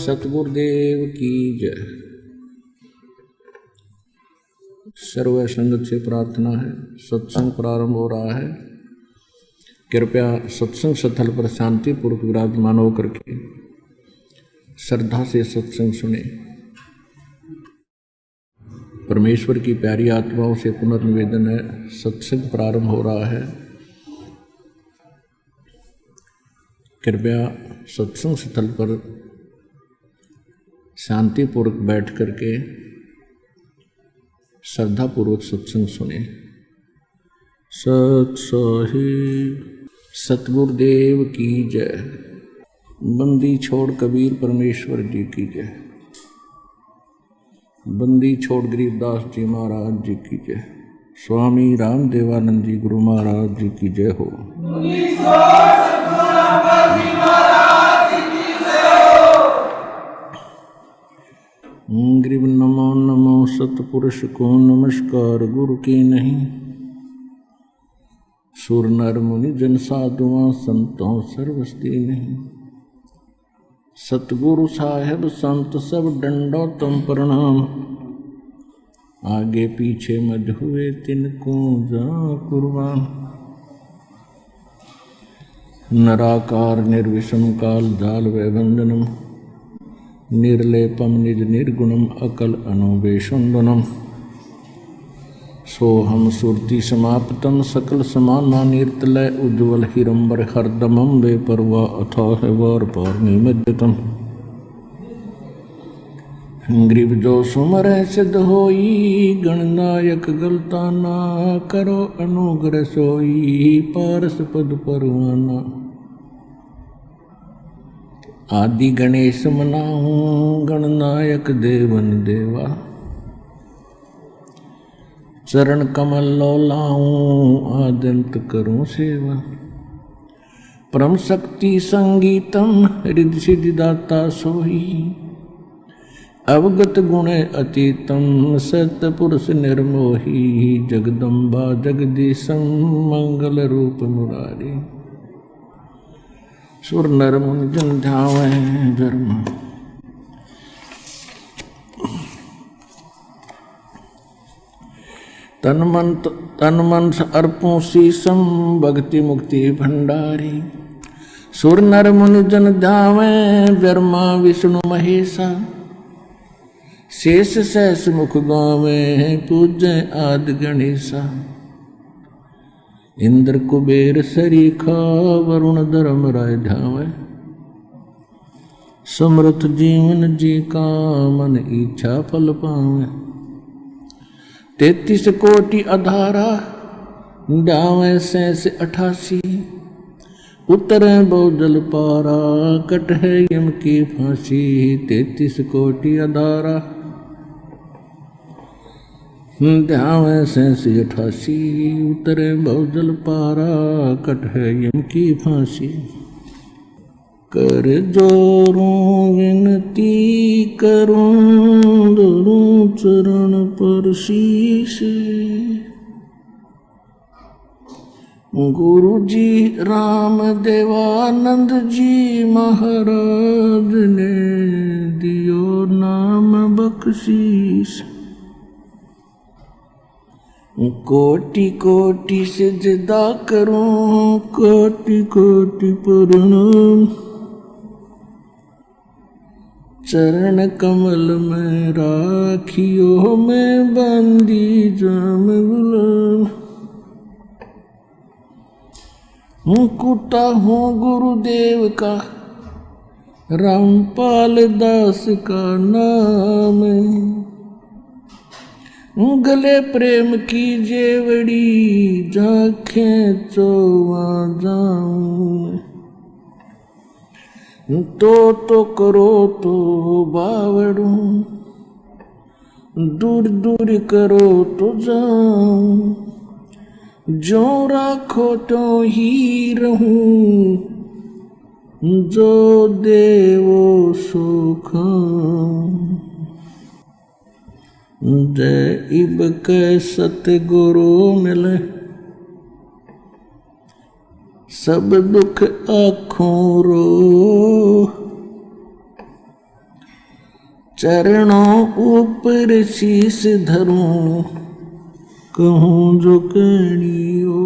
सतगुरुदेव की जय। सर्व संगत से प्रार्थना है, सत्संग प्रारंभ हो रहा है। कृपया सत्संग स्थल पर शांतिपूर्वक विराजमान होकर के श्रद्धा से सत्संग सुने। परमेश्वर की प्यारी आत्माओं से पुनर्निवेदन है, सत्संग प्रारंभ हो रहा है। कृपया सत्संग स्थल पर शांतिपूर्वक बैठ करके श्रद्धापूर्वक सत्संग सुने। सत साहिब सतगुरुदेव की जय। बंदी छोड़ कबीर परमेश्वर जी की जय। बंदी छोड़ गरीबदास जी महाराज जी की जय। स्वामी रामदेवानंद जी गुरु महाराज जी की जय हो। गरीब नमो नमो सतपुरुष को नमस्कार गुरु की नहीं। सुर नर मुनि जन साधुआ संतों सर्वस्ती नहीं। सतगुरु साहेब संत सब डंडो तुम प्रणाम। आगे पीछे मध हुए तिनको जा कुर्बान। नराकार निर्विषम काल जाल वैबंधनम। निर्लेपम निज निर्गुणम अकल अनुवेशुंडनम। सोहम सुरति समाप्तम सकल समाना नीर्तलय उज्ज्वल हिरंबर हरदमम बेपरवा अथाह वार पार निमज्जतम। ग्रीब जो सुमर सिद्ध होई गणनायक गलता ना करो अनुग्रह सोई पारस पद परवाना। आदि गणेश मनाऊं गणनायक देवन देवा। चरण कमल लौलाऊं आद्यंत करूं सेवा। परम शक्ति संगीतम हृदय सिद्धि दाता सोई। अवगत गुण अतीतम सत्य पुरुष निर्मोही। जगदम्बा जगदीशं मंगल रूप मुरारी। सुर नर मुनि जन ध्यावै धर्म। तन मन अर्पों शीशम भक्ति मुक्ति भंडारी। सुर नर मुनि जन ध्यावै ब्रह्मा विष्णु महेशा। शेष सहस मुख गावे पूजय आदि गणेशा। इंद्र कुबेर सरीखा वरुण धर्म राय ध्यावै। समृत जीवन जी का मन इच्छा फल पावे। 33 कोटि अधारा ध्यावै सैस 88। उतरे बहुजल पारा कट है यम की फांसी। 33 कोटि अधारा ध्यावै सैस 88। उतरे बहुजल पारा कट है यम की फांसी। कर जोरूं विनती करूं धरूं चरण पर शीश। गुरु जी राम देवानंद जी महाराज ने दियो नाम बख्शीश। कोटि कोटि सिजदा करूं कोटि कोटि प्रणाम। चरण कमल में राखियो मैं बंदी जाम गुलाम। कुटा हूँ गुरुदेव का रामपाल दास का नाम। गले प्रेम की जेवड़ी झांखें चोवा जाऊं। तो करो तो बावड़ू दूर दूर करो तो जाऊं। जो राखो तो ही रहूं जो देवो सो खाऊं। जय इब के सतगुरु मिले सब दुख आँखों रो। चरणों ऊपर शीस धरूं, कहूँ जो कणियो।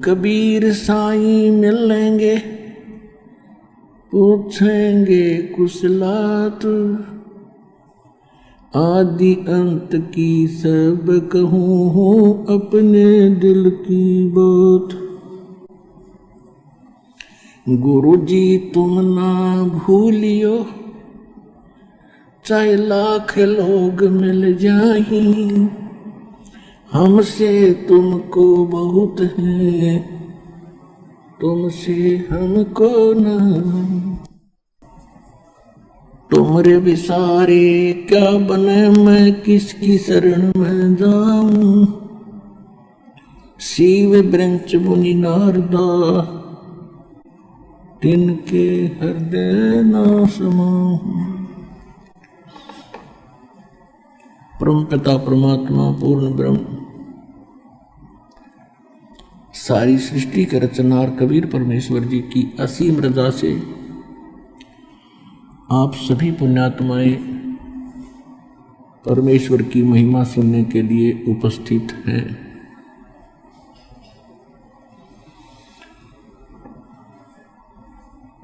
कबीर साईं मिलेंगे, पूछेंगे कुशलात, आदि अंत की सब कहूँ अपने दिल की बात। गुरु जी तुम ना भूलियो, चाहे लाख लोग मिल जाएं, हमसे तुमको बहुत है, तुमसे हमको ना। तुमरे विसारे क्या बने, मैं किसकी शरण में जाऊं। शिव ब्रंच मुनि नारदा, तिनके हृदय ना समाऊं। परम पिता परमात्मा पूर्ण ब्रह्म, सारी सृष्टि के रचनार कबीर परमेश्वर जी की असीम रजा से आप सभी पुण्यात्माएं परमेश्वर की महिमा सुनने के लिए उपस्थित हैं।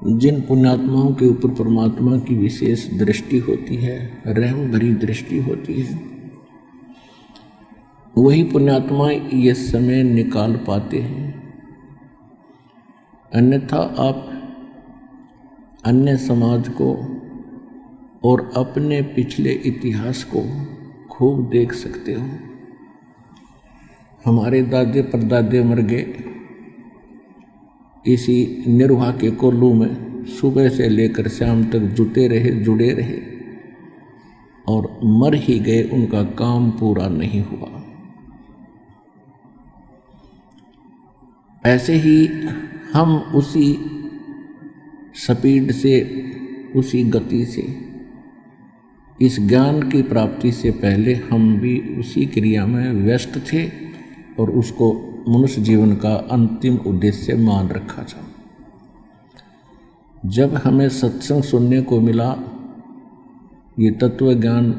जिन पुण्यात्माओं के ऊपर परमात्मा की विशेष दृष्टि होती है, रहम भरी दृष्टि होती है, वही पुण्यात्माएं ये समय निकाल पाते हैं। अन्यथा आप अन्य समाज को और अपने पिछले इतिहास को खूब देख सकते हो। हमारे दादे परदादे मर गए इसी निर्वाह के कोल्लू में, सुबह से लेकर शाम तक जुटे रहे, जुड़े रहे और मर ही गए, उनका काम पूरा नहीं हुआ। ऐसे ही हम उसी स्पीड से, उसी गति से, इस ज्ञान की प्राप्ति से पहले हम भी उसी क्रिया में व्यस्त थे और उसको मनुष्य जीवन का अंतिम उद्देश्य मान रखा था। जब हमें सत्संग सुनने को मिला, ये तत्व ज्ञान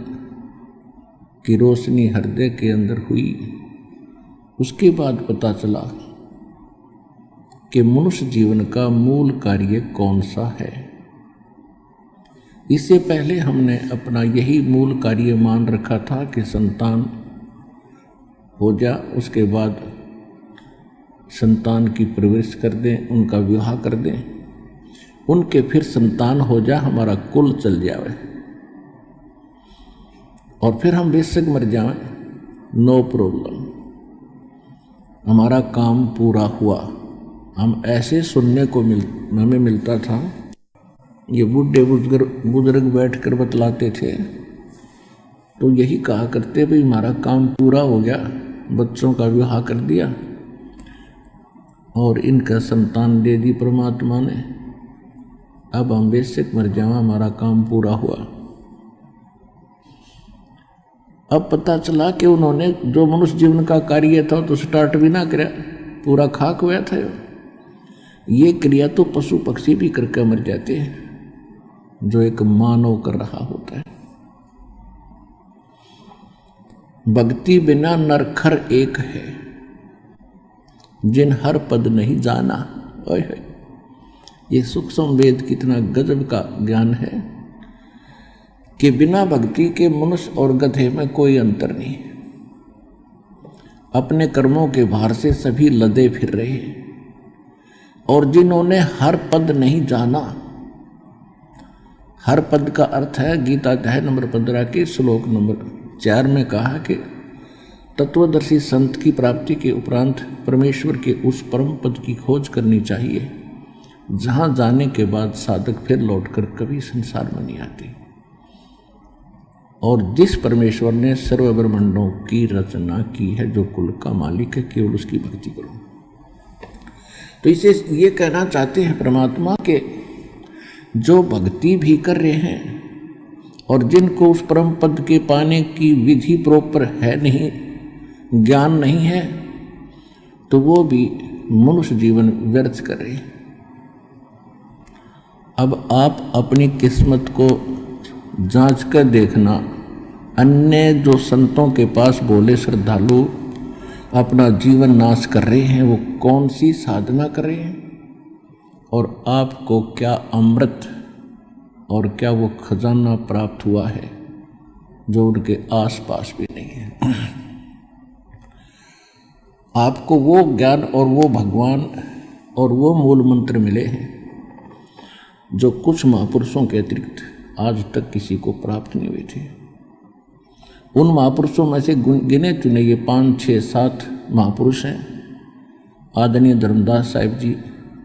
की रोशनी हृदय के अंदर हुई, उसके बाद पता चला कि मनुष्य जीवन का मूल कार्य कौन सा है। इससे पहले हमने अपना यही मूल कार्य मान रखा था कि संतान हो जा, उसके बाद संतान की परवरिश कर दें, उनका विवाह कर दें, उनके फिर संतान हो जा, हमारा कुल चल जाए और फिर हम बेशक मर जाएं, नो प्रॉब्लम, हमारा काम पूरा हुआ। हम ऐसे सुनने को हमें मिलता था, ये बूढ़े बुजुर्ग बैठकर बतलाते थे, तो यही कहा करते, भाई हमारा काम पूरा हो गया, बच्चों का विवाह कर दिया और इनका संतान दे दी परमात्मा ने, अब हम बेशक मर जाओ, हमारा काम पूरा हुआ। अब पता चला कि उन्होंने जो मनुष्य जीवन का कार्य था तो स्टार्ट भी ना किया, पूरा खाक हुआ था। ये क्रिया तो पशु पक्षी भी करके मर जाते हैं, जो एक मानव कर रहा होता है। भक्ति बिना नरखर एक है, जिन हर पद नहीं जाना। ओए ये सूक्ष्म वेद कितना गजब का ज्ञान है कि बिना भक्ति के मनुष्य और गधे में कोई अंतर नहीं। अपने कर्मों के भार से सभी लदे फिर रहे हैं, और जिन्होंने हर पद नहीं जाना, हर पद का अर्थ है गीता अध्याय नंबर 15 के श्लोक नंबर 4 में कहा कि तत्वदर्शी संत की प्राप्ति के उपरांत परमेश्वर के उस परम पद की खोज करनी चाहिए, जहां जाने के बाद साधक फिर लौटकर कभी संसार में नहीं आते। और जिस परमेश्वर ने सर्व ब्रह्मांडों की रचना की है, जो कुल का मालिक है, केवल उसकी भक्ति करो। तो इसे ये कहना चाहते हैं परमात्मा के जो भक्ति भी कर रहे हैं और जिनको उस परम पद के पाने की विधि प्रॉपर है नहीं, ज्ञान नहीं है, तो वो भी मनुष्य जीवन व्यर्थ कर रहे हैं। अब आप अपनी किस्मत को जांच कर देखना, अन्य जो संतों के पास बोले श्रद्धालु अपना जीवन नाश कर रहे हैं, वो कौन सी साधना कर रहे हैं, और आपको क्या अमृत और क्या वो खजाना प्राप्त हुआ है जो उनके आसपास भी नहीं है। आपको वो ज्ञान और वो भगवान और वो मूल मंत्र मिले हैं जो कुछ महापुरुषों के अतिरिक्त आज तक किसी को प्राप्त नहीं हुए थे। उन महापुरुषों में से गिने चुने ये 5, 6, 7 महापुरुष हैं। आदरणीय धर्मदास साहिब जी,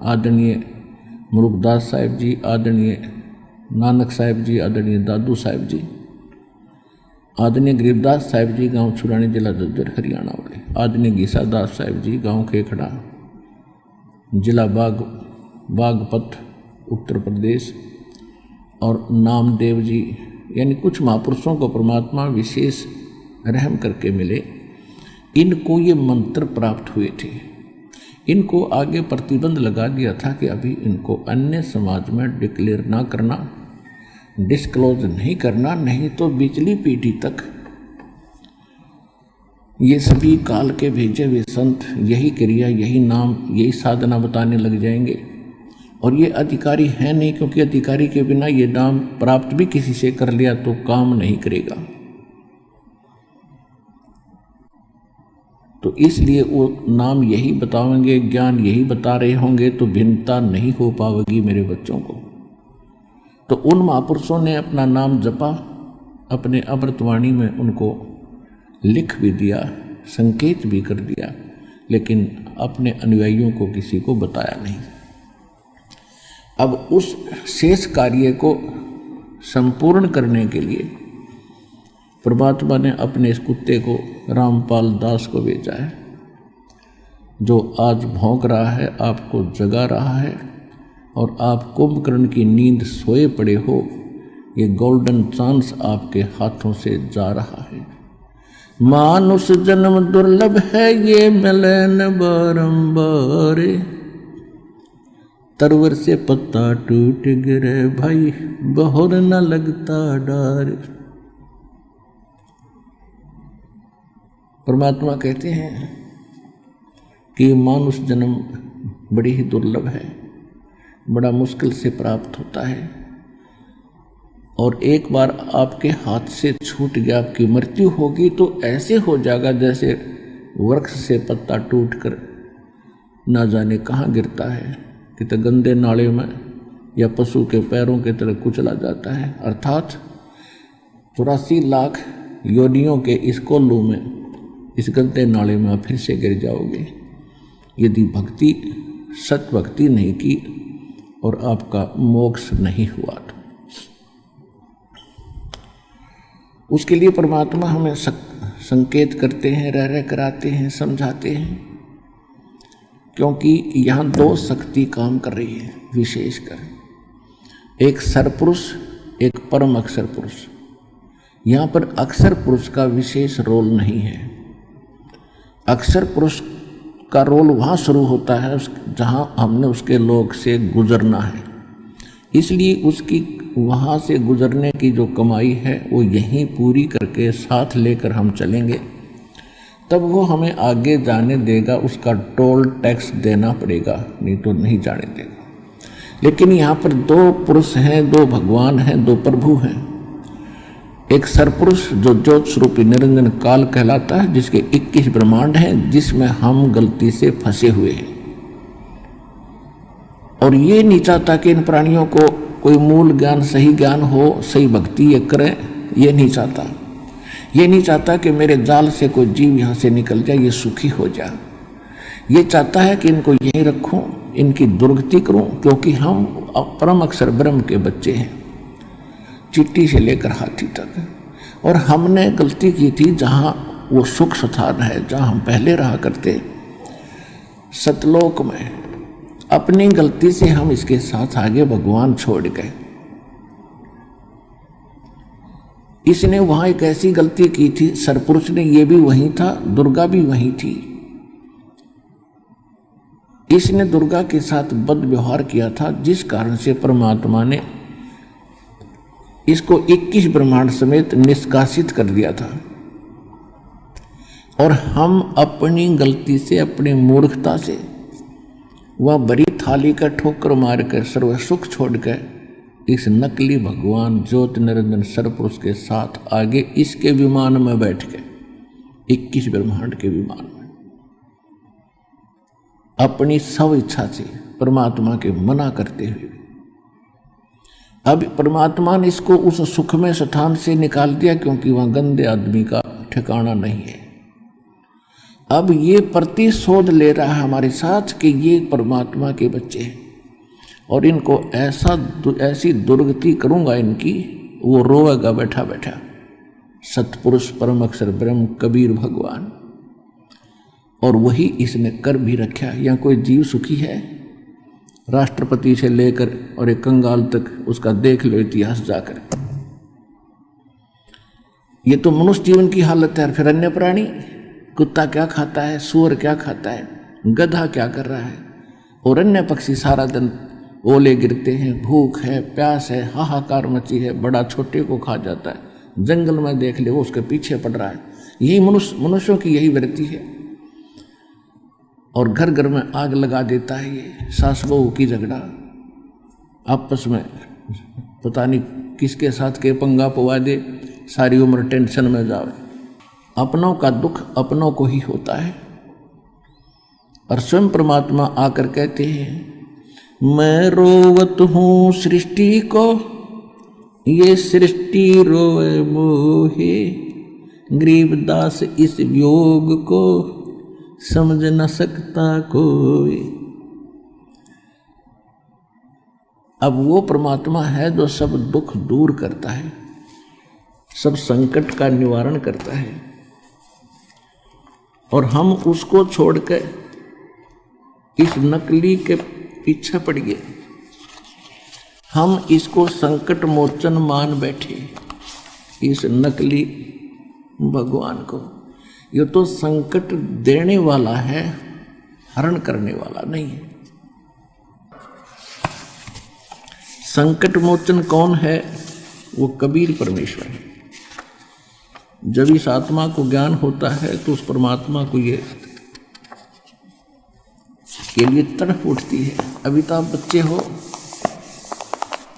आदरणीय मुरुगदास साहिब जी, आदरणीय नानक साहिब जी, आदरणीय दादू साहिब जी, आदरणीय गरीबदास साहिब जी, गांव छुरानी, जिला झज्जर, हरियाणा वाले, आदरणीय गीसादास साहिब जी, गांव खेखड़ा, जिला बागपत, उत्तर प्रदेश, और नामदेव जी, यानी कुछ महापुरुषों को परमात्मा विशेष रहम करके मिले। इनको ये मंत्र प्राप्त हुए थे। इनको आगे प्रतिबंध लगा दिया था कि अभी इनको अन्य समाज में डिक्लेयर ना करना, डिस्क्लोज नहीं करना, नहीं तो बिचली पीढ़ी तक ये सभी काल के भेजे हुए संत यही क्रिया, यही नाम, यही साधना बताने लग जाएंगे। और ये अधिकारी है नहीं, क्योंकि अधिकारी के बिना ये नाम प्राप्त भी किसी से कर लिया तो काम नहीं करेगा। तो इसलिए वो नाम यही बताएंगे, ज्ञान यही बता रहे होंगे, तो भिन्नता नहीं हो पाएगी मेरे बच्चों को। तो उन महापुरुषों ने अपना नाम जपा, अपने अमृतवाणी में उनको लिख भी दिया, संकेत भी कर दिया, लेकिन अपने अनुयायियों को किसी को बताया नहीं। अब उस शेष कार्य को संपूर्ण करने के लिए परमात्मा ने अपने इस कुत्ते को रामपाल दास को भेजा है, जो आज भौंक रहा है, आपको जगा रहा है, और आप कुंभकर्ण की नींद सोए पड़े हो। ये गोल्डन चांस आपके हाथों से जा रहा है। मानुष जन्म दुर्लभ है, ये मिले न बारंबार, तरवर से पत्ता टूट गिरे भाई, बहोर न लगता डार। परमात्मा कहते हैं कि मानुष जन्म बड़ी ही दुर्लभ है, बड़ा मुश्किल से प्राप्त होता है, और एक बार आपके हाथ से छूट गया, आपकी मृत्यु होगी तो ऐसे हो जाएगा जैसे वृक्ष से पत्ता टूटकर ना जाने कहाँ गिरता है, कि तो गंदे नाले में या पशु के पैरों के तरह कुचला जाता है। अर्थात 84 लाख योनियों के इस कोल्लू में, इस गंदे नाले में आप फिर से गिर जाओगे, यदि भक्ति, सत भक्ति नहीं की और आपका मोक्ष नहीं हुआ तो। उसके लिए परमात्मा हमें संकेत करते हैं, रह कराते हैं, समझाते हैं, क्योंकि यहाँ 2 शक्ति काम कर रही है विशेषकर, एक सरपुरुष, एक परम अक्षर पुरुष। यहाँ पर अक्षर पुरुष का विशेष रोल नहीं है। अक्षर पुरुष का रोल वहाँ शुरू होता है जहाँ हमने उसके लोक से गुजरना है, इसलिए उसकी वहाँ से गुजरने की जो कमाई है वो यहीं पूरी करके साथ लेकर हम चलेंगे, तब वो हमें आगे जाने देगा। उसका टोल टैक्स देना पड़ेगा, नहीं तो नहीं जाने देगा। लेकिन यहाँ पर 2 पुरुष हैं, 2 भगवान हैं, 2 प्रभु हैं। एक सरपुरुष जो ज्योत स्वरूपी निरंजन काल कहलाता है, जिसके 21 ब्रह्मांड हैं, जिसमें हम गलती से फंसे हुए हैं, और ये नहीं चाहता कि इन प्राणियों को कोई मूल ज्ञान, सही ज्ञान हो, सही भक्ति ये करें, ये नहीं चाहता। ये नहीं चाहता कि मेरे जाल से कोई जीव यहाँ से निकल जाए, ये सुखी हो जाए। ये चाहता है कि इनको यहीं रखूं, इनकी दुर्गति करूं, क्योंकि हम परम अक्षर ब्रह्म के बच्चे हैं, चिट्टी से लेकर हाथी तक। और हमने गलती की थी जहाँ वो सुख स्थान है, जहाँ हम पहले रहा करते, सतलोक में, अपनी गलती से हम इसके साथ आगे भगवान छोड़ गए। इसने वहाँ एक ऐसी गलती की थी, सरपुरुष ने, ये भी वहीं था, दुर्गा भी वहीं थी। इसने दुर्गा के साथ बद व्यवहार किया था, जिस कारण से परमात्मा ने इसको 21 ब्रह्मांड समेत निष्कासित कर दिया था। और हम अपनी गलती से, अपनी मूर्खता से वह बड़ी थाली का ठोकर मारकर सर्व सुख छोड़कर इस नकली भगवान ज्योति निरंजन सरपुरुष के साथ आगे इसके विमान में बैठ के 21 ब्रह्मांड के विमान में अपनी स्व इच्छा से परमात्मा के मना करते हुए, अब परमात्मा ने इसको उस सुखमय स्थान से निकाल दिया, क्योंकि वहां गंदे आदमी का ठिकाना नहीं है। अब ये प्रतिशोध ले रहा है हमारे साथ कि ये परमात्मा के बच्चे हैं और इनको ऐसी दुर्गति करूंगा इनकी, वो रोएगा बैठा बैठा। सतपुरुष परम अक्षर ब्रह्म कबीर भगवान, और वही इसने कर भी रखा। यहाँ कोई जीव सुखी है? राष्ट्रपति से लेकर और एक कंगाल तक उसका देख लो इतिहास जाकर। ये तो मनुष्य जीवन की हालत है। फिर अन्य प्राणी, कुत्ता क्या खाता है, सूअर क्या खाता है, गधा क्या कर रहा है, और अन्य पक्षी सारा दिन ओले गिरते हैं, भूख है, प्यास है, हाहाकार मची है, बड़ा छोटे को खा जाता है। जंगल में देख ले वो उसके पीछे पड़ रहा है। यही मनुष्यों की यही वृत्ति है। और घर घर में आग लगा देता है ये सास बहू की झगड़ा, आपस में पता नहीं किसके साथ के पंगा पवा दे, सारी उम्र टेंशन में जाओ। अपनों का दुख अपनों को ही होता है। और स्वयं परमात्मा आकर कहते हैं, मैं रोवत हूँ सृष्टि को, ये सृष्टि रोए मोहे, गरीबदास इस वियोग को समझ न सकता कोई। अब वो परमात्मा है जो सब दुख दूर करता है, सब संकट का निवारण करता है, और हम उसको छोड़कर इस नकली के पीछे पड़ गए। हम इसको संकट मोचन मान बैठे, इस नकली भगवान को। ये तो संकट देने वाला है, हरण करने वाला नहीं है। संकट मोचन कौन है? वो कबीर परमेश्वर है। जब इस आत्मा को ज्ञान होता है तो उस परमात्मा को ये के लिए तड़प उठती है। अभी तो आप बच्चे हो,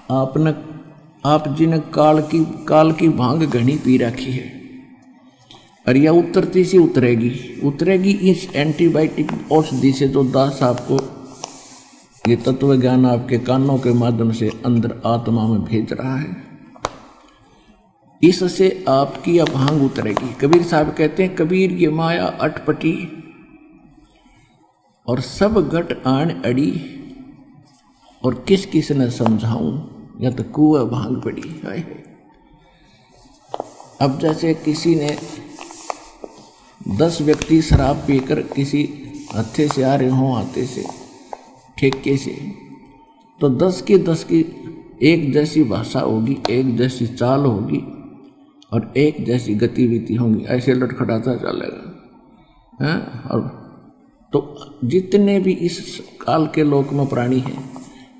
आप जी ने काल की भांग घनी पी रखी है, और यह उतरती सी उतरेगी इस एंटीबायोटिक औषधि से। तो दास आपको ये तत्व ज्ञान आपके कानों के माध्यम से अंदर आत्मा में भेज रहा है, इससे आपकी यह भांग उतरेगी। कबीर साहब कहते हैं, कबीर ये माया अटपटी और सब घट आन अड़ी, और किस किस ने समझाऊं, या तो कुआं भांग पड़ी है। अब जैसे किसी ने 10 व्यक्ति शराब पीकर किसी हत्थे से आ रहे हों, आते से ठेके से, तो 10 की एक जैसी भाषा होगी, एक जैसी चाल होगी और एक जैसी गतिविधि होंगी, ऐसे लटखटाता चलेगा हैं। और तो जितने भी इस काल के लोक में प्राणी हैं,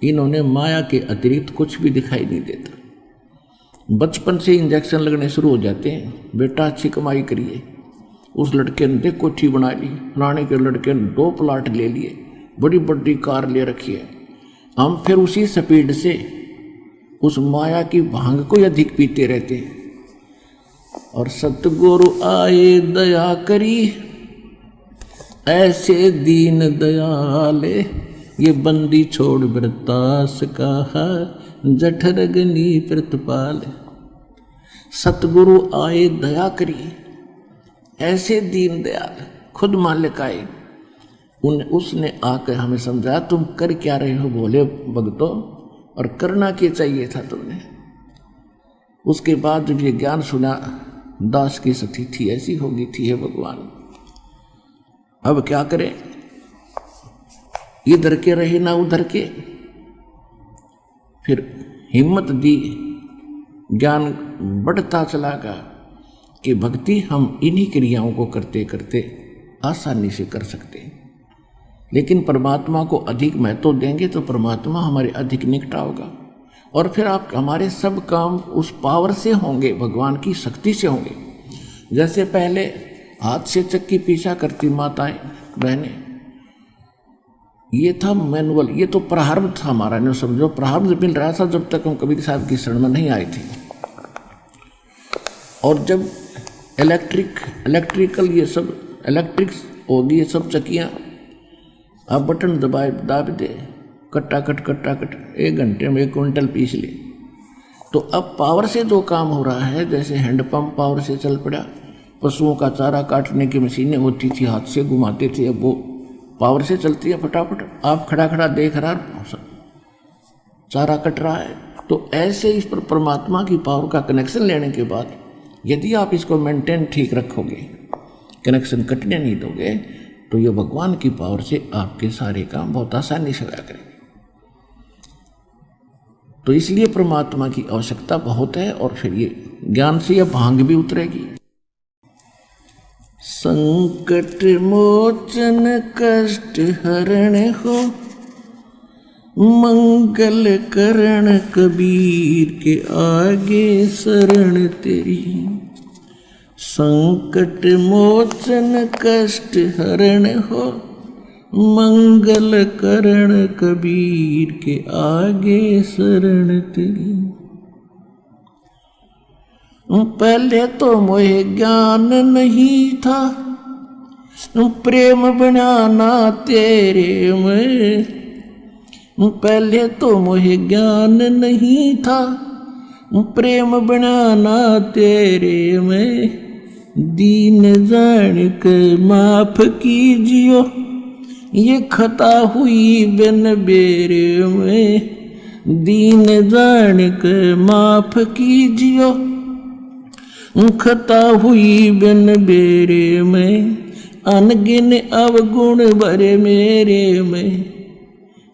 इन्होंने माया के अतिरिक्त कुछ भी दिखाई नहीं देता। बचपन से इंजेक्शन लगने शुरू हो जाते हैं, बेटा अच्छी कमाई करिए, उस लड़के ने देख कोठी बना ली, फलाने के लड़के ने 2 प्लाट ले लिए, बड़ी बड़ी कार ले रखी है। हम फिर उसी स्पीड से उस माया की भांग को अधिक पीते रहते हैं। और सतगुरु आए दया करी, ऐसे दीन दयाले, ये बंदी छोड़ वृतास कहा, जठरगनी प्रतिपाल। सतगुरु आए दया करी, ऐसे दीन दयाल, खुद मालिक आए, उसने आकर हमें समझाया तुम कर क्या रहे हो भोले भक्तों, और करना क्या चाहिए था तुमने। उसके बाद जब ये ज्ञान सुना, दास की स्थिति ऐसी हो गई थी, है भगवान अब क्या करें, इधर के रहे ना उधर के। फिर हिम्मत दी, ज्ञान बढ़ता चला गया कि भक्ति हम इन्हीं क्रियाओं को करते करते आसानी से कर सकते हैं। लेकिन परमात्मा को अधिक महत्व देंगे तो परमात्मा हमारे अधिक निकट होगा, और फिर आप हमारे सब काम उस पावर से होंगे, भगवान की शक्ति से होंगे। जैसे पहले हाथ से चक्की पीछा करती माताएं बहनें, ये था मैनुअल, ये तो प्रारब्ध था हमारा, नहीं समझो, प्रारब्ध मिल रहा था जब तक हम कबीर साहब की शरण में नहीं आए थे। और जब इलेक्ट्रिकल ये सब इलेक्ट्रिक होगी, ये सब चक्कियाँ, आप बटन दाब दे, कट्टा कट 1 घंटे में 1 क्विंटल पीस ले। तो अब पावर से जो काम हो रहा है, जैसे हैंडपंप पावर से चल पड़ा, पशुओं का चारा काटने की मशीनें होती थी, हाथ से घुमाते थे, अब वो पावर से चलती है फटाफट, आप खड़ा देख रहा, चारा कट रहा है। तो ऐसे इस पर परमात्मा की पावर का कनेक्शन लेने के बाद यदि आप इसको मेंटेन ठीक रखोगे, कनेक्शन कटने नहीं दोगे, तो ये भगवान की पावर से आपके सारे काम बहुत आसानी से होया करेंगे। तो इसलिए परमात्मा की आवश्यकता बहुत है, और फिर ये ज्ञान से यह भांग भी उतरेगी। संकट मोचन कष्ट हरण हो, मंगल करण कबीर के आगे शरण तेरी। संकट मोचन कष्ट हरण हो, मंगल करण कबीर के आगे शरण तेरी। पहले तो मोहे ज्ञान नहीं था, प्रेम बनाना तेरे में। पहले तो मोहे ज्ञान नहीं था, प्रेम बनाना तेरे में। दीन जान के माफ कीजियो, ये खता हुई बिन बेरे में। दीन जान के माफ कीजियो, खता हुई बिन बेरे में। अनगिन अवगुण भरे मेरे में,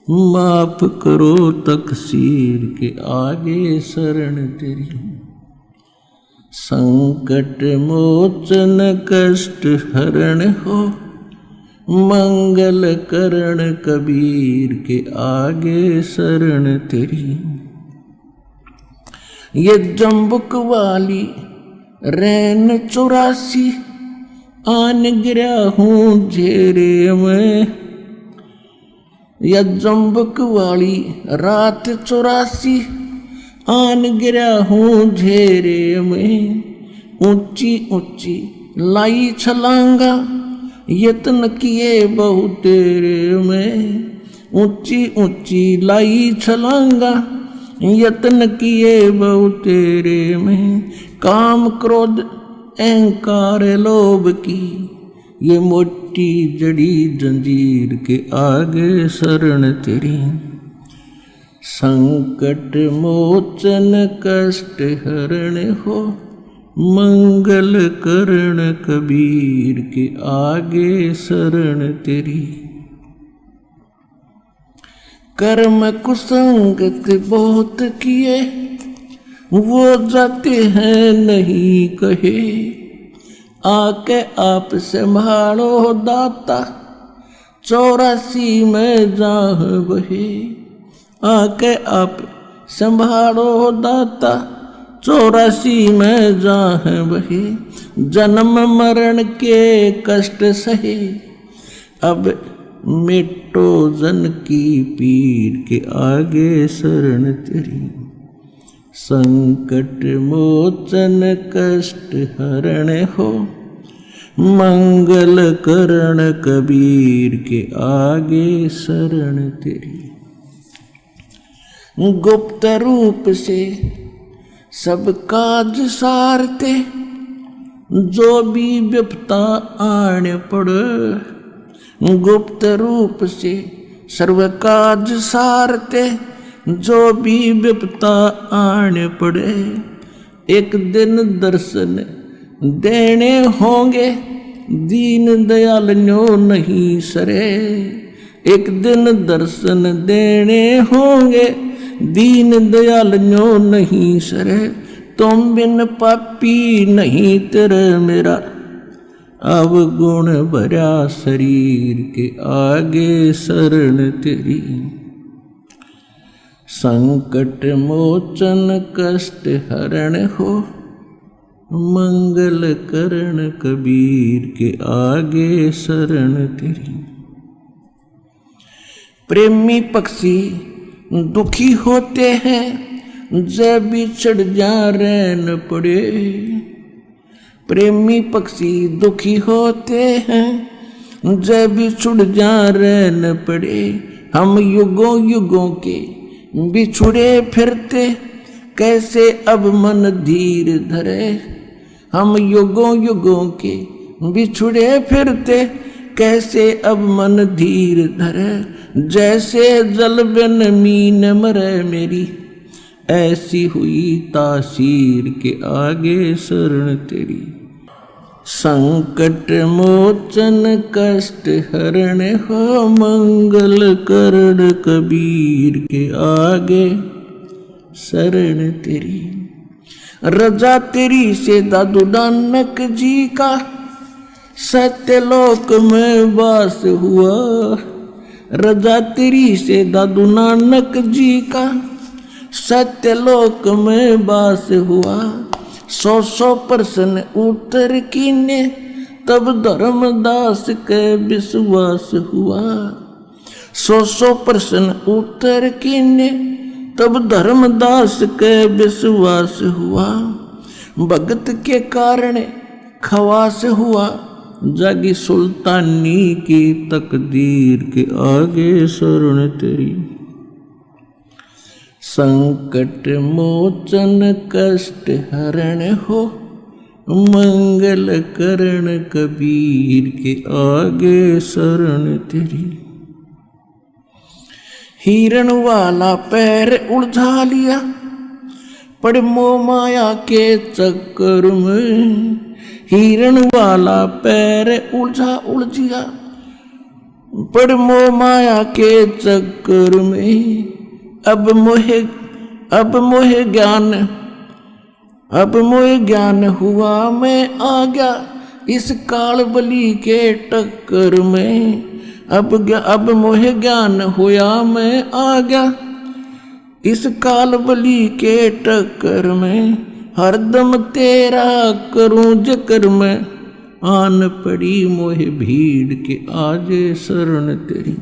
माफ करो तकसीर के आगे शरण तेरी। संकट मोचन कष्ट हरण हो, मंगल करण कबीर के आगे शरण तेरी। ये जम्बुक वाली रैन 84 आन गिरा हूँ झेरे में। या जम्बुक वाली रात 84 आन गिरा हूँ झेरे में। ऊंची ऊंची लाई छलांगा, यत्न किए बहु तेरे में। ऊंची ऊंची लाई छलांगा, यत्न किए बहु तेरे में। काम क्रोध अहंकार लोभ की, ये मोटी जड़ी जंजीर के आगे शरण तेरी। संकट मोचन कष्ट हरण हो, मंगल करण कबीर के आगे शरण तेरी। कर्म कुसंगत बहुत किए, वो जाते हैं नहीं कहे। आके आप संभालो दाता, 84 में जाह बहे। आके आप संभालो दाता, 84 में जाह बहे। जन्म मरण के कष्ट सहे, अब मिटो जन की पीर के आगे शरण तेरी। संकट मोचन कष्ट हरण हो, मंगल करण कबीर के आगे शरण तेरी। गुप्त रूप से सब काज सारते, जो भी विपता आने पड़। गुप्त रूप से सर्व काज सारते, जो भी विपता आने पड़े। एक दिन दर्शन देने होंगे, दीन दयाल न्यो नहीं सरे। एक दिन दर्शन देने होंगे, दीन दयाल न्यो नहीं सरे। तुम बिन पापी नहीं तेरे मेरा, अवगुण भरा शरीर के आगे शरण तेरी। संकट मोचन कष्ट हरण हो, मंगल करण कबीर के आगे शरण तेरी। प्रेमी पक्षी दुखी होते हैं जब बिछड़ जा रहन पड़े। प्रेमी पक्षी दुखी होते हैं जब बिछड़ जा रहन पड़े। हम युगों युगों के बिछुड़े फिरते, कैसे अब मन धीर धरे। हम युगों युगों के बिछुड़े फिरते, कैसे अब मन धीर धरे। जैसे जल बिन मीन मरे मेरी, ऐसी हुई तासीर के आगे शरण तेरी। संकट मोचन कष्ट हरण हो, मंगल करण कबीर के आगे शरण तेरी। रजा तेरी से दादू नानक जी का सत्यलोक में वास हुआ। रजा तेरी से दादू नानक जी का सत्यलोक में वास हुआ। 100 प्रश्न उत्तर कीने, तब धर्मदास के विश्वास हुआ। 100 प्रश्न उत्तर कीने, तब धर्मदास के विश्वास हुआ। भगत के कारण खवास हुआ, जागी सुल्तानी की तकदीर के आगे शरण तेरी। संकट मोचन कष्ट हरण हो, मंगल करण कबीर के आगे शरण तेरी। हिरण वाला पैर उलझा लिया, पड़ मोह माया के चक्कर में। हिरण वाला पैर उलझिया, पड़ मोह माया के चक्कर में। अब मोह ज्ञान हुआ, मैं आ गया इस काल बली के टक्कर में। अब मोह ज्ञान हुआ, मैं आ गया इस काल बली के टक्कर में। हरदम तेरा करूं जिक्र में, आन पड़ी मोह भीड़ के आजे शरण तेरी।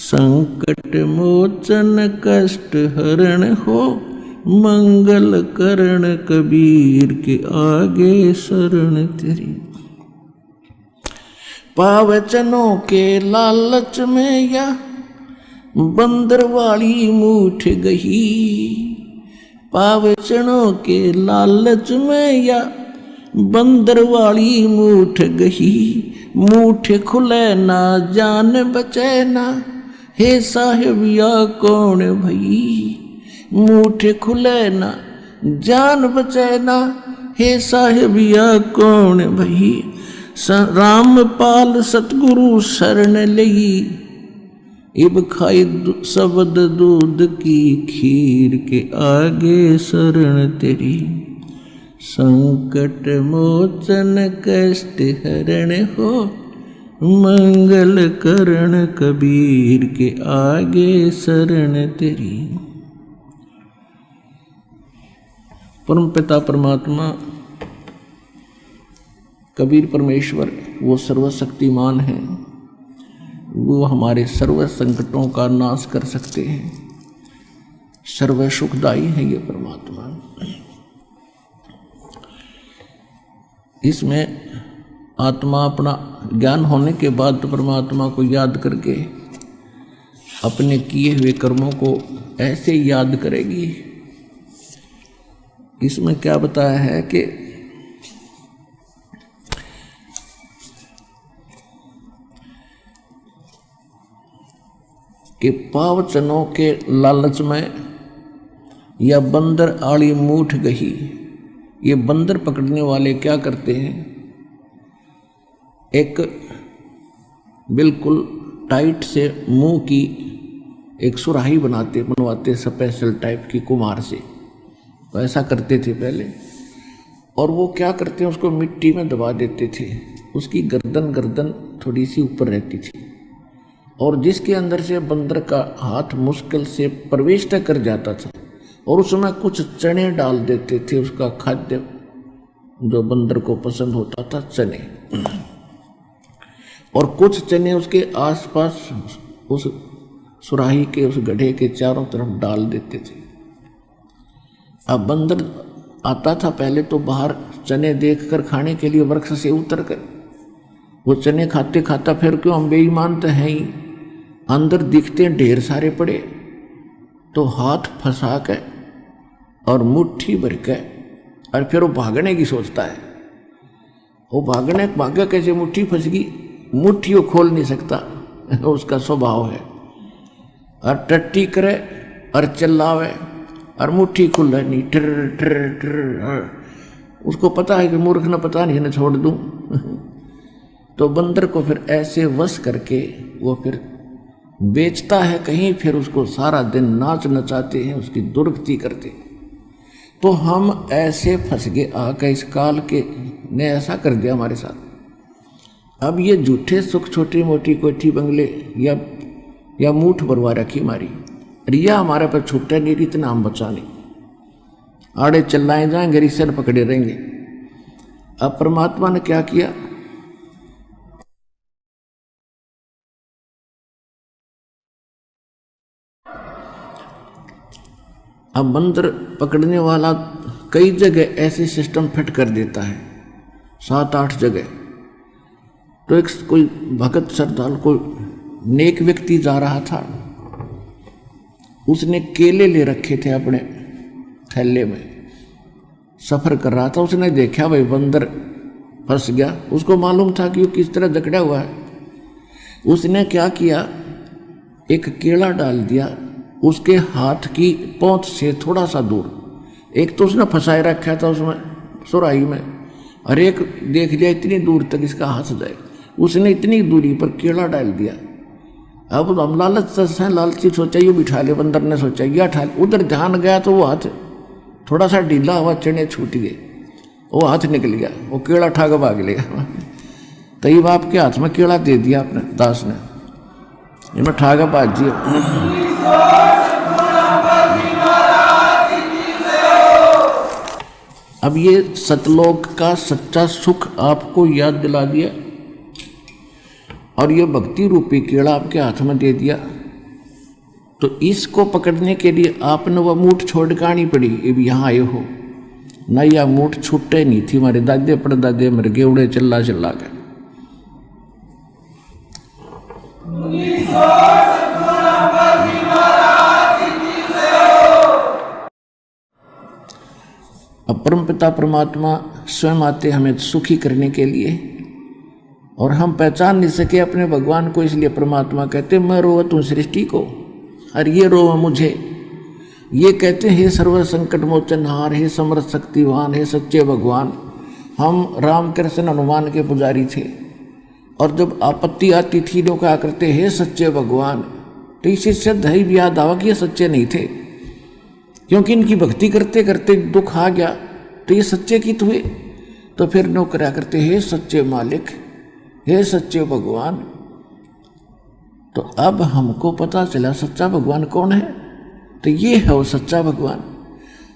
संकट मोचन कष्ट हरण हो, मंगल करण कबीर के आगे शरण तेरी। पावचनों के लालच में या बंदर वाली मूठ गही। पावचनों के लालच में या बंदर वाली मूठ गही। मूठ खुले ना जान बचे ना, हे साहिब या कौन भई। मूठ खुले ना जान बचे ना, हे साहिब या कौन भई। रामपाल सतगुरु शरण लई, इब खाई शब्द दूध की खीर के आगे शरण तेरी। संकट मोचन कष्ट हरण हो, मंगल करण कबीर के आगे शरण तेरी। परम पिता परमात्मा कबीर परमेश्वर वो सर्वशक्तिमान है, वो हमारे सर्व संकटों का नाश कर सकते हैं। सर्व सुखदाई है ये परमात्मा। इसमें आत्मा अपना ज्ञान होने के बाद तो परमात्मा को याद करके अपने किए हुए कर्मों को ऐसे याद करेगी। इसमें क्या बताया है कि पावचनों के लालच में या बंदर आड़ी मूठ गही। ये बंदर पकड़ने वाले क्या करते हैं, एक बिल्कुल टाइट से मुंह की एक सुराही बनवाते स्पेशल टाइप की कुम्हार से। तो ऐसा करते थे पहले, और वो क्या करते हैं, उसको मिट्टी में दबा देते थे। उसकी गर्दन थोड़ी सी ऊपर रहती थी, और जिसके अंदर से बंदर का हाथ मुश्किल से प्रवेश तक कर जाता था, और उसमें कुछ चने डाल देते थे, उसका खाद्य जो बंदर को पसंद होता था, चने, और कुछ चने उसके आसपास उस सुराही के उस गड्ढे के चारों तरफ डाल देते थे। अब बंदर आता था पहले तो बाहर चने देखकर खाने के लिए वृक्ष से उतरकर, वो चने खाते खाता, फिर क्यों हम बेईमान तो हैं ही, अंदर दिखते ढेर सारे पड़े, तो हाथ फंसा के और मुट्ठी भर के, और फिर वो भागने की सोचता है। वो भागा कैसे, मुट्ठी फंस गई, मुट्ठी वो खोल नहीं सकता, उसका स्वभाव है, और टट्टी करे और चिल्लावे और मुट्ठी खुल नहीं, टर टर टर, उसको पता है कि मूर्ख न पता नहीं न छोड़ दूं। तो बंदर को फिर ऐसे वश करके वो फिर बेचता है कहीं, फिर उसको सारा दिन नाच नचाते हैं, उसकी दुर्गति करते। तो हम ऐसे फंस गए आके, इस काल के ने ऐसा कर दिया हमारे साथ। अब ये झूठे सुख, छोटी मोटी कोठी बंगले या मूठ भरवा रखी हमारी, रिया हमारे पर छूटे नहीं, इतना हम बचा नहीं, आड़े चिल्लाए जाएंगे, रिश्ते पकड़े रहेंगे। अब परमात्मा ने क्या किया, अब बंदर पकड़ने वाला कई जगह ऐसे सिस्टम फिट कर देता है, 7-8 जगह। तो एक कोई भगत श्रद्धालु, कोई नेक व्यक्ति जा रहा था, उसने केले ले रखे थे अपने थैले में, सफर कर रहा था, उसने देखा भाई बंदर फंस गया, उसको मालूम था कि वो किस तरह जकड़ा हुआ है। उसने क्या किया, एक केला डाल दिया उसके हाथ की पहुंच से थोड़ा सा दूर, एक तो उसने फंसाए रखा था उसमें सुराही में, और एक देख लिया इतनी दूर तक इसका हाथ जाए, उसने इतनी दूरी पर केला डाल दिया। अब हम लालची सोचा ये बिठा ले, बंदर ने सोचा ये उठा ले, उधर ध्यान गया तो वो हाथ थोड़ा सा ढीला हुआ, चने छूट गए, वो हाथ निकल गया, वो केला उठा के भाग लिया। तई बाप के हाथ में केला दे दिया अपने दास ने, इन्हें उठा के भाग दिया। अब ये सतलोक का सच्चा सुख आपको याद दिला दिया, और ये भक्ति रूपी केड़ा आपके हाथ में दे दिया। तो इसको पकड़ने के लिए आपने वह मूठ छोड़ के आनी पड़ी। अब यहाँ आए हो ना, यह मूठ छूटे नहीं थी, हमारे दादे परदादे मर गए उड़े चिल्ला चिल्ला के। अब परमपिता परमात्मा स्वयं आते हमें सुखी करने के लिए, और हम पहचान नहीं सके अपने भगवान को, इसलिए परमात्मा कहते मैं रोवत हूँ सृष्टि को, और ये रोव मुझे। ये कहते हे सर्व संकट मोचनहार, हे समर्थ शक्तिवान, हे सच्चे भगवान। हम राम कृष्ण हनुमान के पुजारी थे, और जब आपत्ति आती थी लोग कहा करते हे सच्चे भगवान, तो इससे सिद्ध है भी याद आवा कि ये सच्चे नहीं थे, क्योंकि इनकी भक्ति करते करते दुख आ गया, तो ये सच्चे की हुए। तो फिर नो करा करते हे सच्चे मालिक, हे सच्चे भगवान। तो अब हमको पता चला सच्चा भगवान कौन है, तो ये है वो सच्चा भगवान।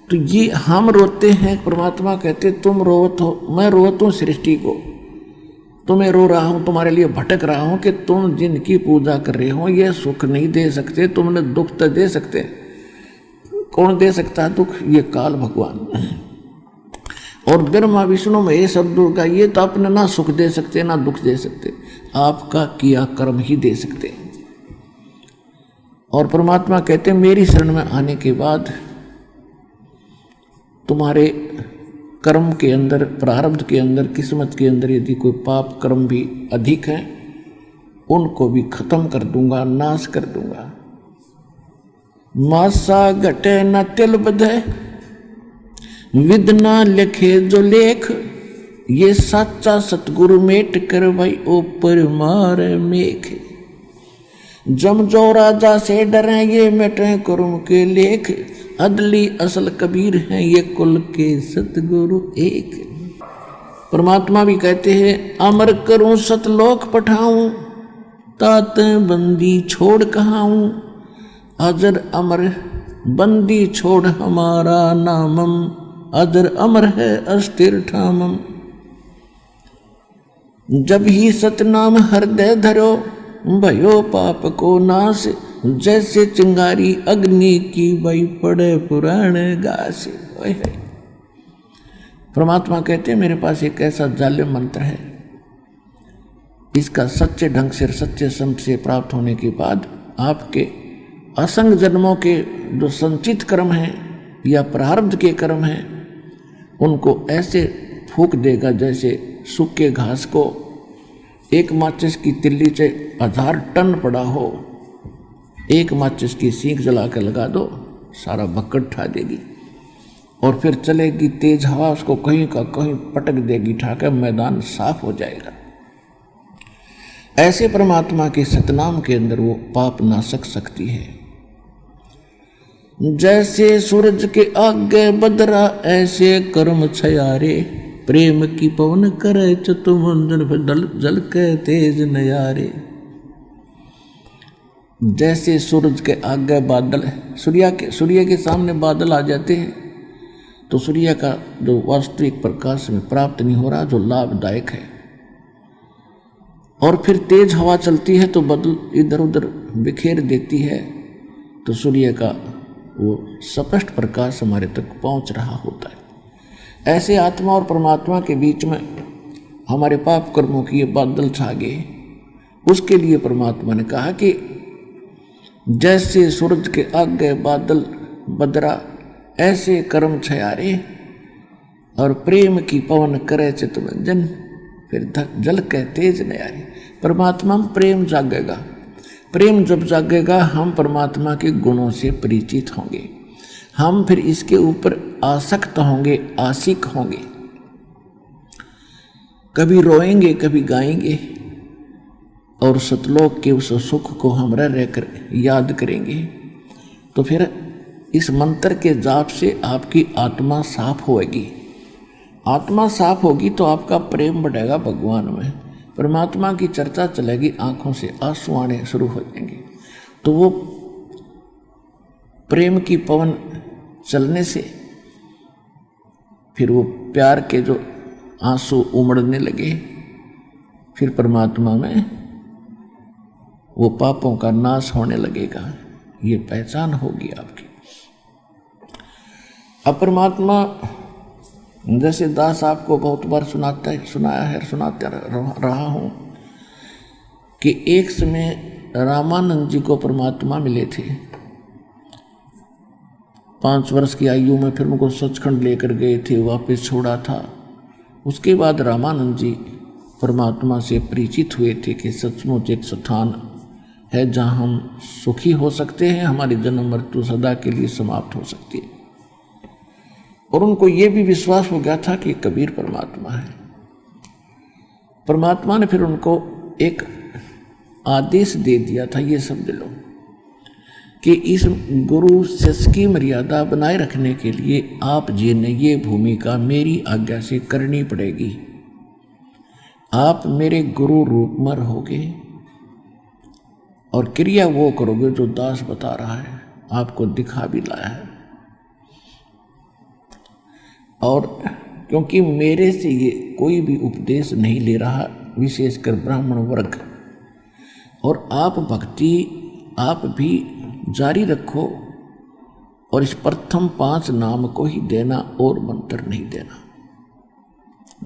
तो ये हम रोते हैं, परमात्मा कहते तुम रोवत हो, मैं रोवत हूँ सृष्टि को, तुम्हें रो रहा हूँ, तुम्हारे लिए भटक रहा हूँ कि तुम जिनकी पूजा कर रहे हो ये सुख नहीं दे सकते, तुमने दुख तो दे सकते। कौन दे सकता है दुख? ये काल भगवान। और ब्रह्मा विष्णु महेश सब दुर्गा, ये तो अपने ना सुख दे सकते ना दुख दे सकते, आपका किया कर्म ही दे सकते। और परमात्मा कहते मेरी शरण में आने के बाद तुम्हारे कर्म के अंदर, प्रारब्ध के अंदर, किस्मत के अंदर यदि कोई पाप कर्म भी अधिक है, उनको भी खत्म कर दूंगा, नाश कर दूंगा। मासा घटे न तिल बधे, विद ना लिखे जो लेख, ये सच्चा सतगुरु मेट कर भाई ऊपर मारे मेख। जम जो राजा से डरे ये मेटे कुरुम के लेख, अदली असल कबीर हैं ये कुल के सतगुरु एक। परमात्मा भी कहते हैं अमर करूं सतलोक पठाऊं, तात बंदी छोड़ कहाऊं, अजर अमर बंदी छोड़ हमारा नामम, अजर अमर है अस्थिर ठामम। जब ही सतनाम हृदय धरो, भयो पाप को नाश, जैसे चिंगारी अग्नि की बई पड़े पुराण गास। परमात्मा कहते हैं मेरे पास एक ऐसा जालिम मंत्र है, इसका सच्चे ढंग से सच्चे संत से प्राप्त होने के बाद आपके असंग जन्मों के जो संचित कर्म हैं या प्रारब्ध के कर्म हैं उनको ऐसे फूंक देगा जैसे सूखे घास को एक माचिस की तिल्ली से 1000 टन पड़ा हो, एक माचिस की सीख जला कर लगा दो, सारा भक्कड़ ठा देगी और फिर चलेगी तेज हवा, उसको कहीं का कहीं पटक देगी, ठाकर मैदान साफ हो जाएगा। ऐसे परमात्मा के सतनाम के अंदर वो पाप नाशक शक्ति है। जैसे सूरज के आगे बदरा, ऐसे कर्म छयारे, प्रेम की पवन करे चतुमुंदर जल के तेज नयारे। जैसे सूरज के आगे बादल, सूर्य के सामने बादल आ जाते हैं तो सूर्य का जो वास्तविक प्रकाश में प्राप्त नहीं हो रहा, जो लाभदायक है, और फिर तेज हवा चलती है तो बादल इधर उधर बिखेर देती है, तो सूर्य का वो स्पष्ट प्रकाश हमारे तक पहुंच रहा होता है। ऐसे आत्मा और परमात्मा के बीच में हमारे पाप कर्मों की ये बादल छा गए। उसके लिए परमात्मा ने कहा कि जैसे सूरज के आगे बादल बदरा, ऐसे कर्म छयारे, और प्रेम की पवन करे चितमंजन, फिर जल के तेज नयारे। परमात्मा में प्रेम जागेगा। प्रेम जब जागेगा हम परमात्मा के गुणों से परिचित होंगे, हम फिर इसके ऊपर आसक्त होंगे, आशिक होंगे, कभी रोएंगे कभी गाएंगे और सतलोक के उस सुख को हम रहकर याद करेंगे। तो फिर इस मंत्र के जाप से आपकी आत्मा साफ होगी। आत्मा साफ होगी तो आपका प्रेम बढ़ेगा भगवान में, परमात्मा की चर्चा चलेगी, आंखों से आंसू आने शुरू हो जाएंगे। तो वो प्रेम की पवन चलने से फिर वो प्यार के जो आंसू उमड़ने लगे, फिर परमात्मा में वो पापों का नाश होने लगेगा। ये पहचान होगी आपकी। अब परमात्मा जैसे दास आपको बहुत बार सुनाता रहा हूं कि एक समय रामानंद जी को परमात्मा मिले थे 5 वर्ष की आयु में, फिर उनको सचखंड लेकर गए थे, वापस छोड़ा था। उसके बाद रामानंद जी परमात्मा से परिचित हुए थे कि सचमुच एक स्थान है जहाँ हम सुखी हो सकते हैं, हमारी जन्म मृत्यु सदा के लिए समाप्त हो सकती है। और उनको ये भी विश्वास हो गया था कि कबीर परमात्मा है। परमात्मा ने फिर उनको एक आदेश दे दिया था, ये शब्द लो, कि इस गुरु शिष्य की मर्यादा बनाए रखने के लिए आप जी ने ये भूमिका मेरी आज्ञा से करनी पड़ेगी। आप मेरे गुरु रूप में रहोगे और क्रिया वो करोगे जो दास बता रहा है, आपको दिखा भी लाया है। और क्योंकि मेरे से ये कोई भी उपदेश नहीं ले रहा, विशेषकर ब्राह्मण वर्ग, और आप भक्ति आप भी जारी रखो और इस प्रथम 5 नाम को ही देना और मंत्र नहीं देना,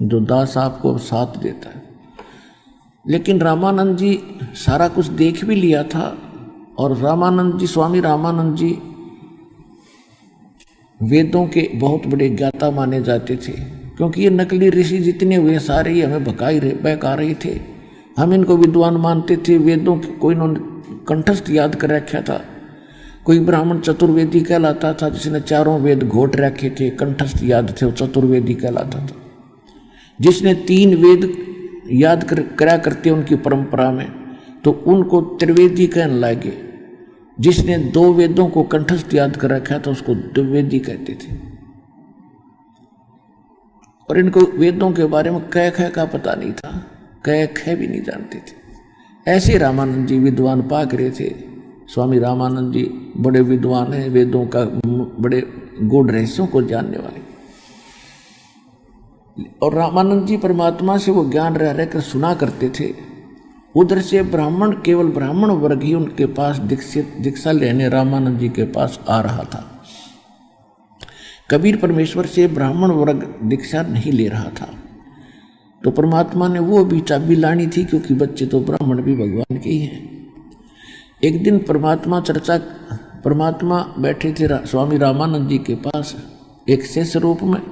जो दास आपको साथ देता है। लेकिन रामानंद जी सारा कुछ देख भी लिया था, और रामानंद जी, स्वामी रामानंद जी वेदों के बहुत बड़े ज्ञाता माने जाते थे, क्योंकि ये नकली ऋषि जितने हुए सारे ही हमें बहका रहे थे। हम इनको विद्वान मानते थे, वेदों के कोई इन्होंने कंठस्थ याद कर रखा था। कोई ब्राह्मण चतुर्वेदी कहलाता था, जिसने 4 वेद घोट रखे थे, कंठस्थ याद थे, वो चतुर्वेदी कहलाता था। जिसने 3 वेद याद करा करते उनकी परंपरा में, तो उनको त्रिवेदी कहने लगे। जिसने 2 वेदों को कंठस्थ याद कर रखा था उसको द्विवेदी कहते थे। और इनको वेदों के बारे में कै ख का पता नहीं था, कै ख भी नहीं जानते थे। ऐसे रामानंद जी विद्वान पाक रहे थे। स्वामी रामानंद जी बड़े विद्वान हैं, वेदों का बड़े गूढ़ रहस्यों को जानने वाले। और रामानंद जी परमात्मा से वो ज्ञान रह रहकर सुना करते थे। उधर से ब्राह्मण, केवल ब्राह्मण वर्ग ही उनके पास दीक्षा लेने रामानंद जी के पास आ रहा था। कबीर परमेश्वर से ब्राह्मण वर्ग दीक्षा नहीं ले रहा था, तो परमात्मा ने वो भी चाबी लानी थी, क्योंकि बच्चे तो ब्राह्मण भी भगवान के ही हैं। एक दिन परमात्मा बैठे थे स्वामी रामानंद जी के पास, एक शेष रूप में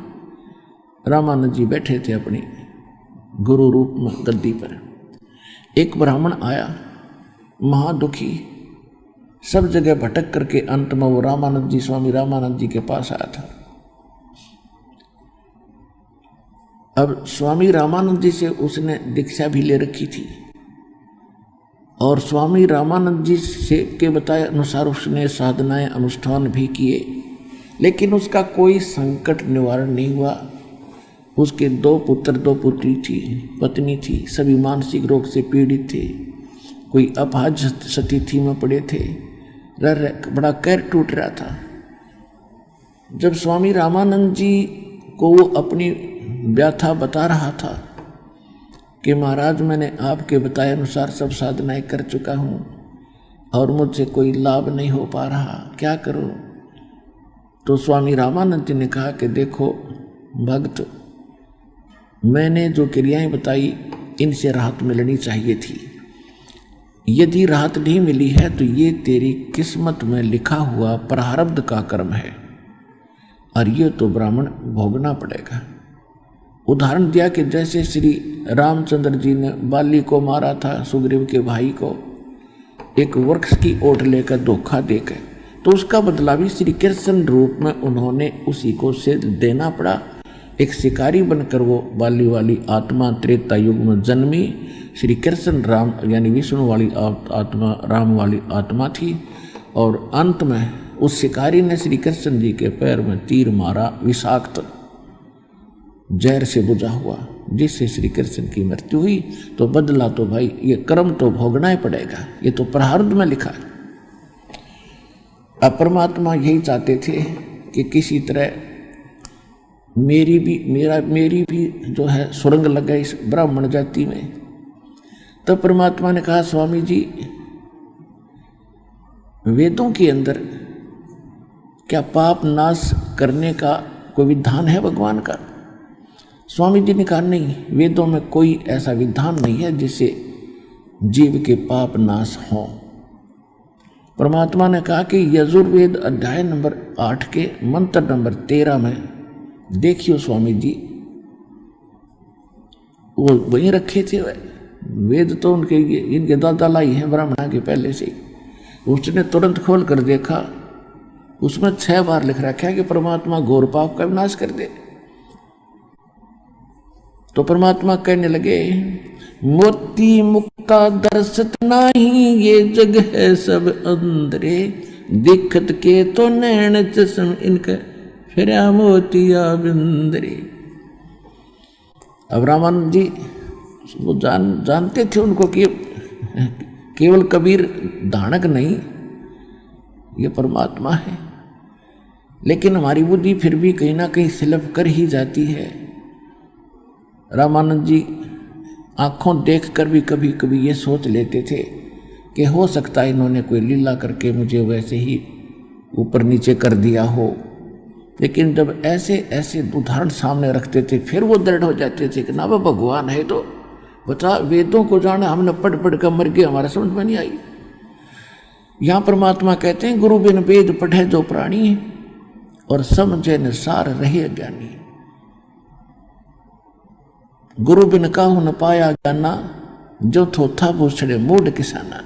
रामानंद जी बैठे थे अपनी गुरु रूप में गद्दी पर। एक ब्राह्मण आया, महादुखी, सब जगह भटक करके अंत में वो रामानंद जी, स्वामी रामानंद जी के पास आया था। अब स्वामी रामानंद जी से उसने दीक्षा भी ले रखी थी, और स्वामी रामानंद जी से के बताए अनुसार उसने साधनाएं अनुष्ठान भी किए, लेकिन उसका कोई संकट निवारण नहीं हुआ। उसके 2 पुत्र 2 पुत्री थी, पत्नी थी, सभी मानसिक रोग से पीड़ित थे, कोई अपाहज स्थिति में पड़े थे, बड़ा कैर टूट रहा था। जब स्वामी रामानंद जी को वो अपनी व्याथा बता रहा था कि महाराज, मैंने आपके बताए अनुसार सब साधनाएं कर चुका हूँ और मुझसे कोई लाभ नहीं हो पा रहा, क्या करूँ? तो स्वामी रामानंद जी ने कहा कि देखो भक्त, मैंने जो क्रियाएं बताई इनसे राहत मिलनी चाहिए थी। यदि राहत नहीं मिली है तो ये तेरी किस्मत में लिखा हुआ प्रारब्ध का कर्म है, और ये तो ब्राह्मण भोगना पड़ेगा। उदाहरण दिया कि जैसे श्री रामचंद्र जी ने बाली को मारा था, सुग्रीव के भाई को, एक वृक्ष की ओट लेकर धोखा देकर, तो उसका बदला भी श्री कृष्ण रूप में उन्होंने उसी को से देना पड़ा। एक शिकारी बनकर वो बाली वाली आत्मा त्रेता युग में जन्मी, श्री कृष्ण राम यानी विष्णु वाली आत्मा, राम वाली आत्मा थी, और अंत में उस शिकारी ने श्री कृष्ण जी के पैर में तीर मारा, विषाक्त जहर से बुझा हुआ, जिससे श्री कृष्ण की मृत्यु हुई। तो बदला तो भाई ये कर्म तो भोगना ही पड़ेगा, ये तो प्रारब्ध में लिखा है। अब परमात्मा यही चाहते थे कि किसी तरह मेरी भी जो है सुरंग लग गई इस ब्राह्मण जाति में। तब परमात्मा ने कहा, स्वामी जी, वेदों के अंदर क्या पाप नाश करने का कोई विधान है भगवान का? स्वामी जी ने कहा, नहीं, वेदों में कोई ऐसा विधान नहीं है जिससे जीव के पाप नाश हो। परमात्मा ने कहा कि यजुर्वेद अध्याय नंबर 8 के मंत्र नंबर 13 में देखियो स्वामी जी, वो वहीं रखे थे वेद, तो उनके इनके दादा लाई हैं ब्राह्मणा के पहले से। उसने तुरंत खोल कर देखा, उसमें 6 बार लिख रखा है कि परमात्मा घोर पाप का विनाश कर दे। तो परमात्मा कहने लगे, मोती मुक्ता दर्शत नाही, ये जग है सब अंधरे, दिखत के तो नैन चश्म इनका, फिर मोतिया बिंदरे। अब रामानंद जी वो जानते थे उनको कि केवल कबीर दानक नहीं, ये परमात्मा है, लेकिन हमारी बुद्धि फिर भी कहीं ना कहीं स्लिप कर ही जाती है। रामानंद जी आंखों देखकर भी कभी कभी ये सोच लेते थे कि हो सकता है इन्होंने कोई लीला करके मुझे वैसे ही ऊपर नीचे कर दिया हो, लेकिन जब ऐसे ऐसे उदाहरण सामने रखते थे फिर वो दृढ़ हो जाते थे कि ना वो भगवान है। तो बता, वेदों को जाना हमने पढ़ पढ़ कर मर गए, हमारा समझ में नहीं आई। यहाँ परमात्मा कहते हैं, गुरु बिन वेद पढ़े जो प्राणी, और समझे न सार रहे ज्ञानी। गुरु बिन काहू न पाया ज्ञाना, जो थोथा पूछड़े मूढ़ किसाना।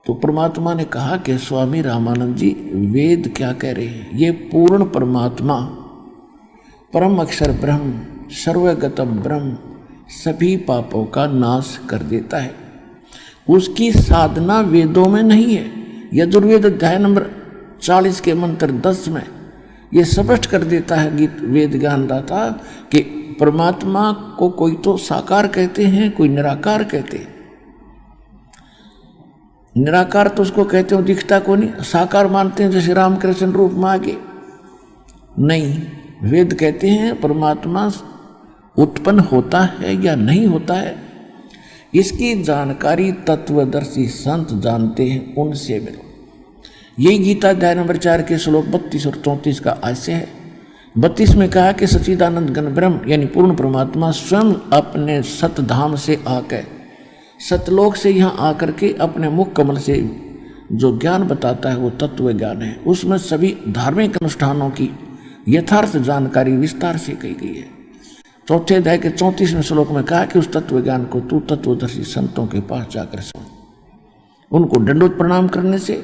तो परमात्मा ने कहा कि स्वामी रामानंद जी, वेद क्या कह रहे हैं? ये पूर्ण परमात्मा, परम अक्षर ब्रह्म, सर्वगतम ब्रह्म, सभी पापों का नाश कर देता है। उसकी साधना वेदों में नहीं है। यजुर्वेद अध्याय नंबर 40 के मंत्र 10 में ये स्पष्ट कर देता है गीत वेद ज्ञानदाता कि परमात्मा को कोई तो साकार कहते हैं, कोई निराकार कहते हैं। निराकार तो उसको कहते हो दिखता को नहीं, साकार मानते हैं जैसे रामकृष्ण रूप में आगे नहीं। वेद कहते हैं परमात्मा उत्पन्न होता है या नहीं होता है, इसकी जानकारी तत्वदर्शी संत जानते हैं, उनसे मिलो। यही गीता अध्याय नंबर 4 के श्लोक 32 और 34 का आशय है। 32 में कहा कि सच्चिदानंद घन ब्रह्म यानी पूर्ण परमात्मा स्वयं अपने सतधाम से आकर, सतलोक से यहाँ आकर के अपने मुख कमल से जो ज्ञान बताता है वो तत्व ज्ञान है। उसमें सभी धार्मिक अनुष्ठानों की यथार्थ जानकारी विस्तार से कही गई है। चौथे अध्याय के 34वें श्लोक में कहा कि उस तत्व ज्ञान को तू तत्वदर्शी संतों के पास जाकर सुन। उनको दंडोत प्रणाम करने से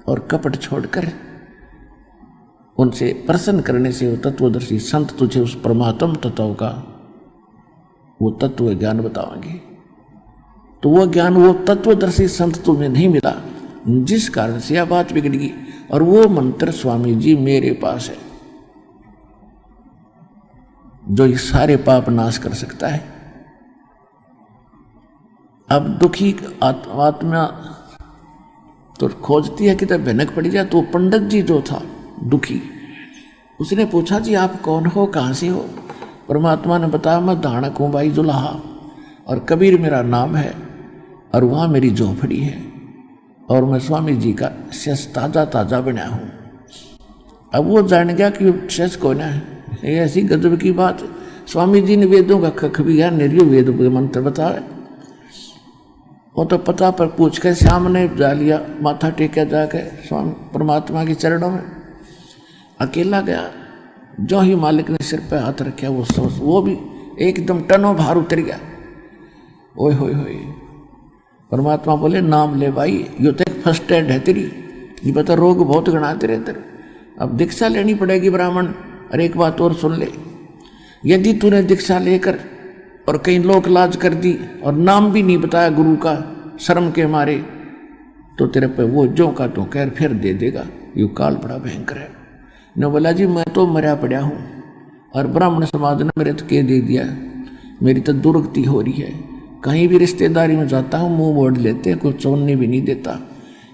और कपट छोड़कर उनसे प्रसन्न करने से वो तत्वदर्शी संत तुझे उस परमात्म तत्व का वो तत्व ज्ञान बताएंगे। तो वो ज्ञान वो तत्वदर्शी संत तुम्हें नहीं मिला, जिस कारण से यह बात बिगड़ गई। और वो मंत्र स्वामी जी मेरे पास है जो ये सारे पाप नाश कर सकता है। अब दुखी आत्मा तो खोजती है कि तब भनक पड़ी जाए। तो पंडित जी जो था दुखी, उसने पूछा जी आप कौन हो, कहाँ से हो? परमात्मा ने बताया मैं धाणक हूँ भाई जुलाहा, और कबीर मेरा नाम है, और वहाँ मेरी झोपड़ी है, और मैं स्वामी जी का शेष ताज़ा ताज़ा बनाया हूँ। अब वो जान गया कि शेष कौन है। ये ऐसी गजब की बात। स्वामी जी ने वेदों का खख भी है, निर्यो वेद मंत्र बताया। वो तो पता पर पूछ कर सामने जा लिया, माथा टेका जाकर स्वामी परमात्मा के चरणों में, अकेला गया। जो ही मालिक ने सिर पे हाथ रखा वो भी एकदम टनों भार उतर गया। ओए होए होए। परमात्मा बोले नाम ले भाई, यो तो एक फर्स्ट एड है तेरी, ये बता रोग बहुत गणाते रहे तेरे, अब दीक्षा लेनी पड़ेगी ब्राह्मण। और एक बात और सुन ले, यदि तूने दीक्षा लेकर और कहीं लोक लाज कर दी और नाम भी नहीं बताया गुरु का शर्म के मारे, तो तेरे पे वो जो का तो कहर फिर दे देगा। ये काल बड़ा भयंकर है। न बोला जी मैं तो मरा पड़ा हूँ और ब्राह्मण समाज ने मेरे तो के दे दिया, मेरी तो दुर्गति हो रही है। कहीं भी रिश्तेदारी में जाता हूँ मुंह मोड़ लेते, कोई चौने भी नहीं देता।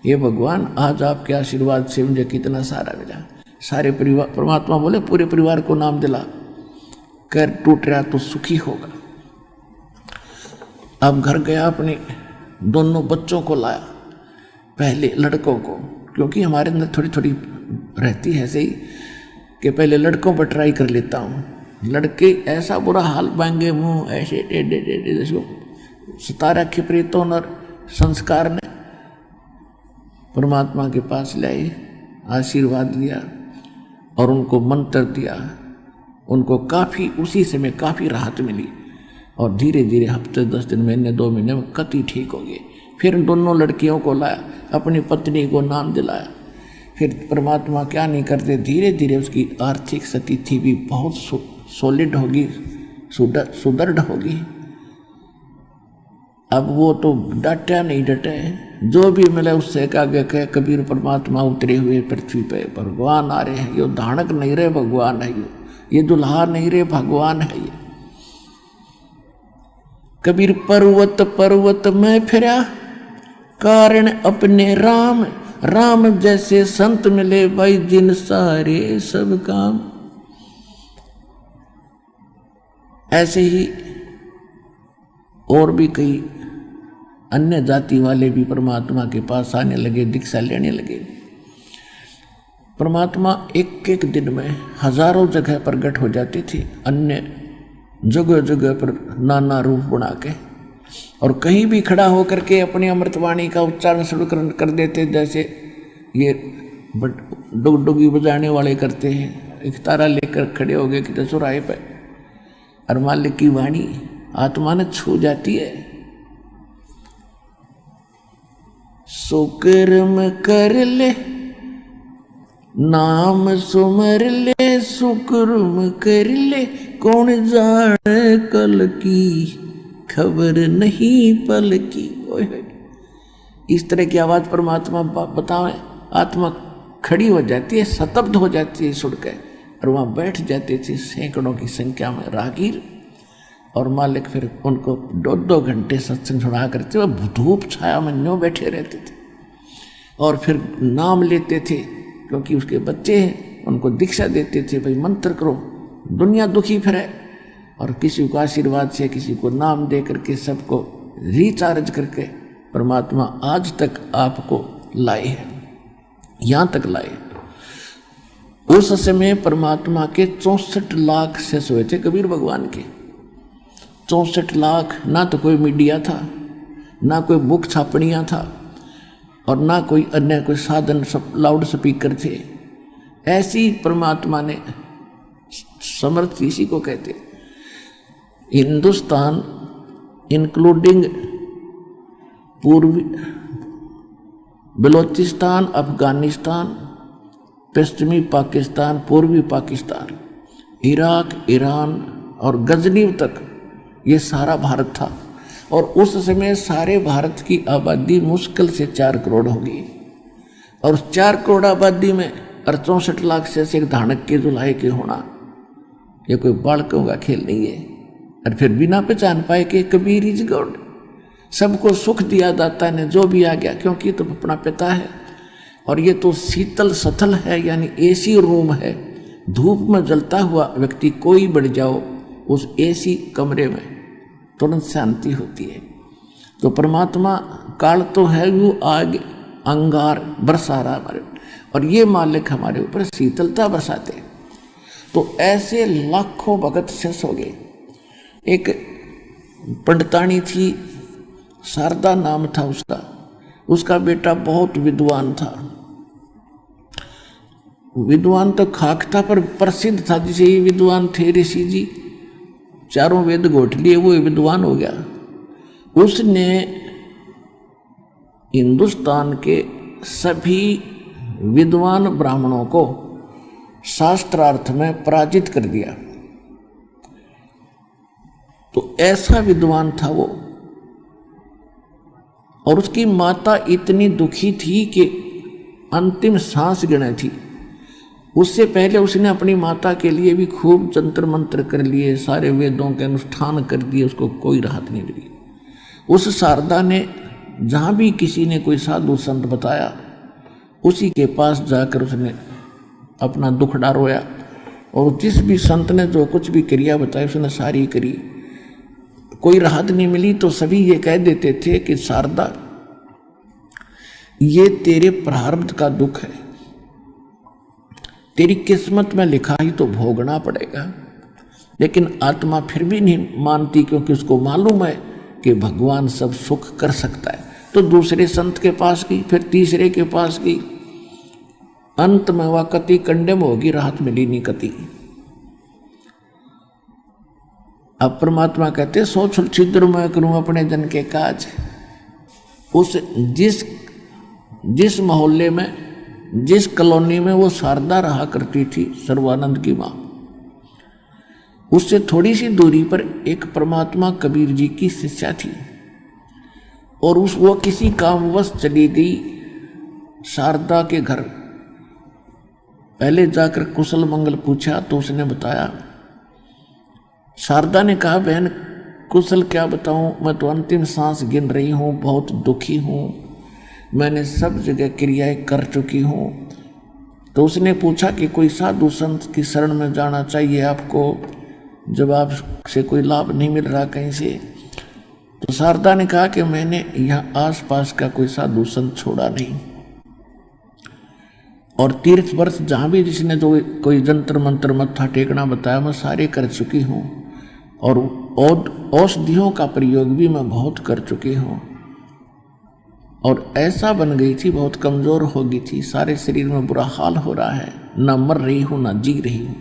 ये भगवान आज आपके आशीर्वाद से मुझे कितना सारा मिला। सारे परिवार, परमात्मा बोले पूरे परिवार को नाम दिला, कर टूट रहा तो सुखी होगा। अब घर गया, अपने दोनों बच्चों को लाया, पहले लड़कों को, क्योंकि हमारे अंदर थोड़ी थोड़ी रहती है सही कि पहले लड़कों पर ट्राई कर लेता हूँ। लड़के ऐसा बुरा हाल पाएंगे, मुंह ऐसे टेढ़े टेढ़े, जैसे सता रखे प्रेतों और संस्कार ने। परमात्मा के पास लाए, आशीर्वाद दिया और उनको मंत्र दिया। उनको काफ़ी उसी समय काफ़ी राहत मिली और धीरे धीरे हफ्ते 10 दिन, महीने 2 महीने में कति ठीक हो गए। फिर दोनों लड़कियों को लाया, अपनी पत्नी को नाम दिलाया। फिर परमात्मा क्या नहीं करते, धीरे धीरे उसकी आर्थिक स्थिति भी बहुत सॉलिड होगी, सुदृढ़ होगी। अब वो तो डटा नहीं डटे, जो भी मिले उससे आगे कहे कबीर परमात्मा उतरे हुए पृथ्वी पे, भगवान आ रहे हैं। ये धाणक नहीं रहे, भगवान है ये दुल्हा नहीं रहे, भगवान है ये। कबीर पर्वत पर्वत में फिरा, कारण अपने राम, राम जैसे संत मिले भाई जिन सारे सब काम। ऐसे ही और भी कई अन्य जाति वाले भी परमात्मा के पास आने लगे, दीक्षा लेने लगे। परमात्मा एक एक दिन में हजारों जगह प्रकट हो जाती थी, अन्य जगह जगह पर नाना रूप बना के, और कहीं भी खड़ा होकर के अपनी अमृतवाणी का उच्चारण शुरू कर देते, जैसे ये डुगडुगी बजाने वाले करते हैं। एक तारा लेकर खड़े हो गए कि चौराहे पे, और मालिक की वाणी आत्मा ने छू जाती है। सुकर्म कर ले, नाम सुमर ले, सुकर्म कर ले, कौन जाने कल की, खबर नहीं पल की। इस तरह की आवाज परमात्मा बतावे, आत्मा खड़ी हो जाती है, स्तब्ध हो जाती है सुन के। और वहाँ बैठ जाते थे सैकड़ों की संख्या में राहगीर, और मालिक फिर उनको 2-2 घंटे सत्संग सुना करते, वह धूप छाया में न्यों बैठे रहते थे और फिर नाम लेते थे, क्योंकि उसके बच्चे हैं, उनको दीक्षा देते थे, भाई मंत्र करो, दुनिया दुखी फिरे, और किसी को आशीर्वाद से, किसी को नाम दे करके, सबको रिचार्ज करके परमात्मा आज तक आपको लाए हैं, यहाँ तक लाए। उस समय परमात्मा के 64 लाख शिष्य हुए थे कबीर भगवान के। 64 लाख, ना तो कोई मीडिया था, ना कोई बुक छापड़ियाँ था, और ना कोई अन्य कोई साधन, सब लाउड स्पीकर थे। ऐसी परमात्मा ने समर्थ इसी को कहते। हिंदुस्तान इंक्लूडिंग पूर्वी बलोचिस्तान, अफगानिस्तान, पश्चिमी पाकिस्तान, पूर्वी पाकिस्तान, इराक, ईरान और गजनी तक ये सारा भारत था। और उस समय सारे भारत की आबादी मुश्किल से 4 करोड़ होगी, और 4 करोड़ आबादी में 64 लाख से एक धानक के जुलाहे के होना, ये कोई बालकों का खेल नहीं है। और फिर बिना पहचान पाए कि कबीर इज गॉड, सबको सुख दिया दाता ने, जो भी आ गया, क्योंकि तो अपना पिता है। और ये तो शीतल सथल है, यानी एसी रूम है, धूप में जलता हुआ व्यक्ति कोई बढ़ जाओ उस एसी कमरे में, तुरंत शांति होती है। तो परमात्मा काल तो है, वो आग अंगार बरसा रहा हमारे, और ये मालिक हमारे ऊपर शीतलता बरसाते। तो ऐसे लाखों भगत शिष्य हो गए। एक पंडितानी थी, शारदा नाम था उसका, उसका बेटा बहुत विद्वान था। विद्वान तो खाक था, पर प्रसिद्ध था, जिसे ये विद्वान थे ऋषि जी, 4 वेद घोट लिए, वो विद्वान हो गया। उसने हिंदुस्तान के सभी विद्वान ब्राह्मणों को शास्त्रार्थ में पराजित कर दिया। तो ऐसा विद्वान था वो। और उसकी माता इतनी दुखी थी कि अंतिम सांस गिने थी। उससे पहले उसने अपनी माता के लिए भी खूब जंतर मंत्र कर लिए, सारे वेदों के अनुष्ठान कर दिए, उसको कोई राहत नहीं मिली। उस शारदा ने जहाँ भी किसी ने कोई साधु संत बताया, उसी के पास जाकर उसने अपना दुखड़ा रोया, और जिस भी संत ने जो कुछ भी क्रिया बताई उसने सारी करी, कोई राहत नहीं मिली। तो सभी ये कह देते थे कि शारदा, ये तेरे प्रारब्ध का दुख है, तेरी किस्मत में लिखा ही तो भोगना पड़ेगा। लेकिन आत्मा फिर भी नहीं मानती, क्योंकि उसको मालूम है कि भगवान सब सुख कर सकता है। तो दूसरे संत के पास गई, फिर तीसरे के पास गई, अंत में वह कति कंडेम होगी, राहत मिली नहीं कति। अब परमात्मा कहते, सो छिद्र मैं करूं अपने जन के काज। उस जिस मोहल्ले में, जिस कॉलोनी में वो शारदा रहा करती थी, सर्वानंद की माँ, उससे थोड़ी सी दूरी पर एक परमात्मा कबीर जी की शिष्या थी। और वो किसी कामवश चली गई शारदा के घर। पहले जाकर कुशल मंगल पूछा तो उसने बताया। शारदा ने कहा, बहन कुशल क्या बताऊं, मैं तो अंतिम सांस गिन रही हूँ, बहुत दुखी हूँ, मैंने सब जगह क्रियाएं कर चुकी हूँ। तो उसने पूछा कि कोई साधु संत की शरण में जाना चाहिए आपको, जब आपसे कोई लाभ नहीं मिल रहा कहीं से। तो शारदा ने कहा कि मैंने यहाँ आसपास का कोई साधु संत छोड़ा नहीं, और तीर्थ वर्ष जहाँ भी जिसने जो कोई जंतर मंत्र मत्था टेकना बताया मैं सारे कर चुकी हूँ, और औषधियों का प्रयोग भी मैं बहुत कर चुकी हूँ। और ऐसा बन गई थी, बहुत कमज़ोर हो गई थी, सारे शरीर में बुरा हाल हो रहा है, ना मर रही हूँ ना जी रही हूँ।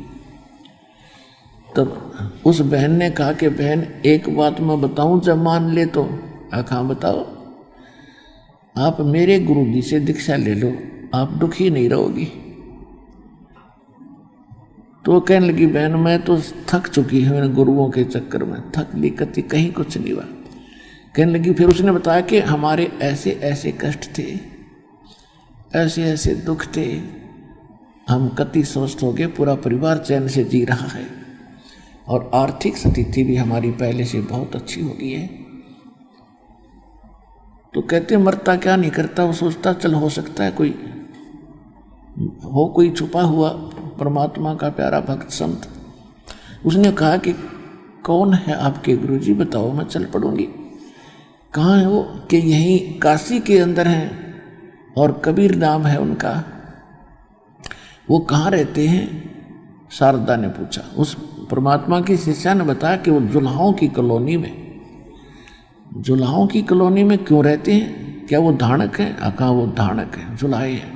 तब उस बहन ने कहा कि बहन एक बात मैं बताऊँ, जब मान ले तो। हाँ बताओ। आप मेरे गुरु जी से दीक्षा ले लो, आप दुखी नहीं रहोगी। तो कहने लगी, बहन मैं तो थक चुकी हूँ मेरे गुरुओं के चक्कर में, थक ली कति, कहीं कुछ नहीं हुआ। कहने लगी, फिर उसने बताया कि हमारे ऐसे ऐसे कष्ट थे, ऐसे ऐसे दुख थे, हम कति स्वस्थ हो गए, पूरा परिवार चैन से जी रहा है और आर्थिक स्थिति भी हमारी पहले से बहुत अच्छी हो गई है। तो कहते मरता क्या नहीं करता, वो सोचता चल हो सकता है कोई छुपा हुआ परमात्मा का प्यारा भक्त संत। उसने कहा कि कौन है आपके गुरुजी, बताओ मैं चल पड़ूंगी। कहाँ है वो? कि यहीं काशी के अंदर हैं और कबीर नाम है उनका। वो कहाँ रहते हैं? शारदा ने पूछा। उस परमात्मा की शिष्या ने बताया कि वो जुल्हाओं की कॉलोनी में। जुल्हाओं की कॉलोनी में क्यों रहते हैं? क्या वो धाणक है? कहाँ वो धाणक है, जुल्हाए हैं।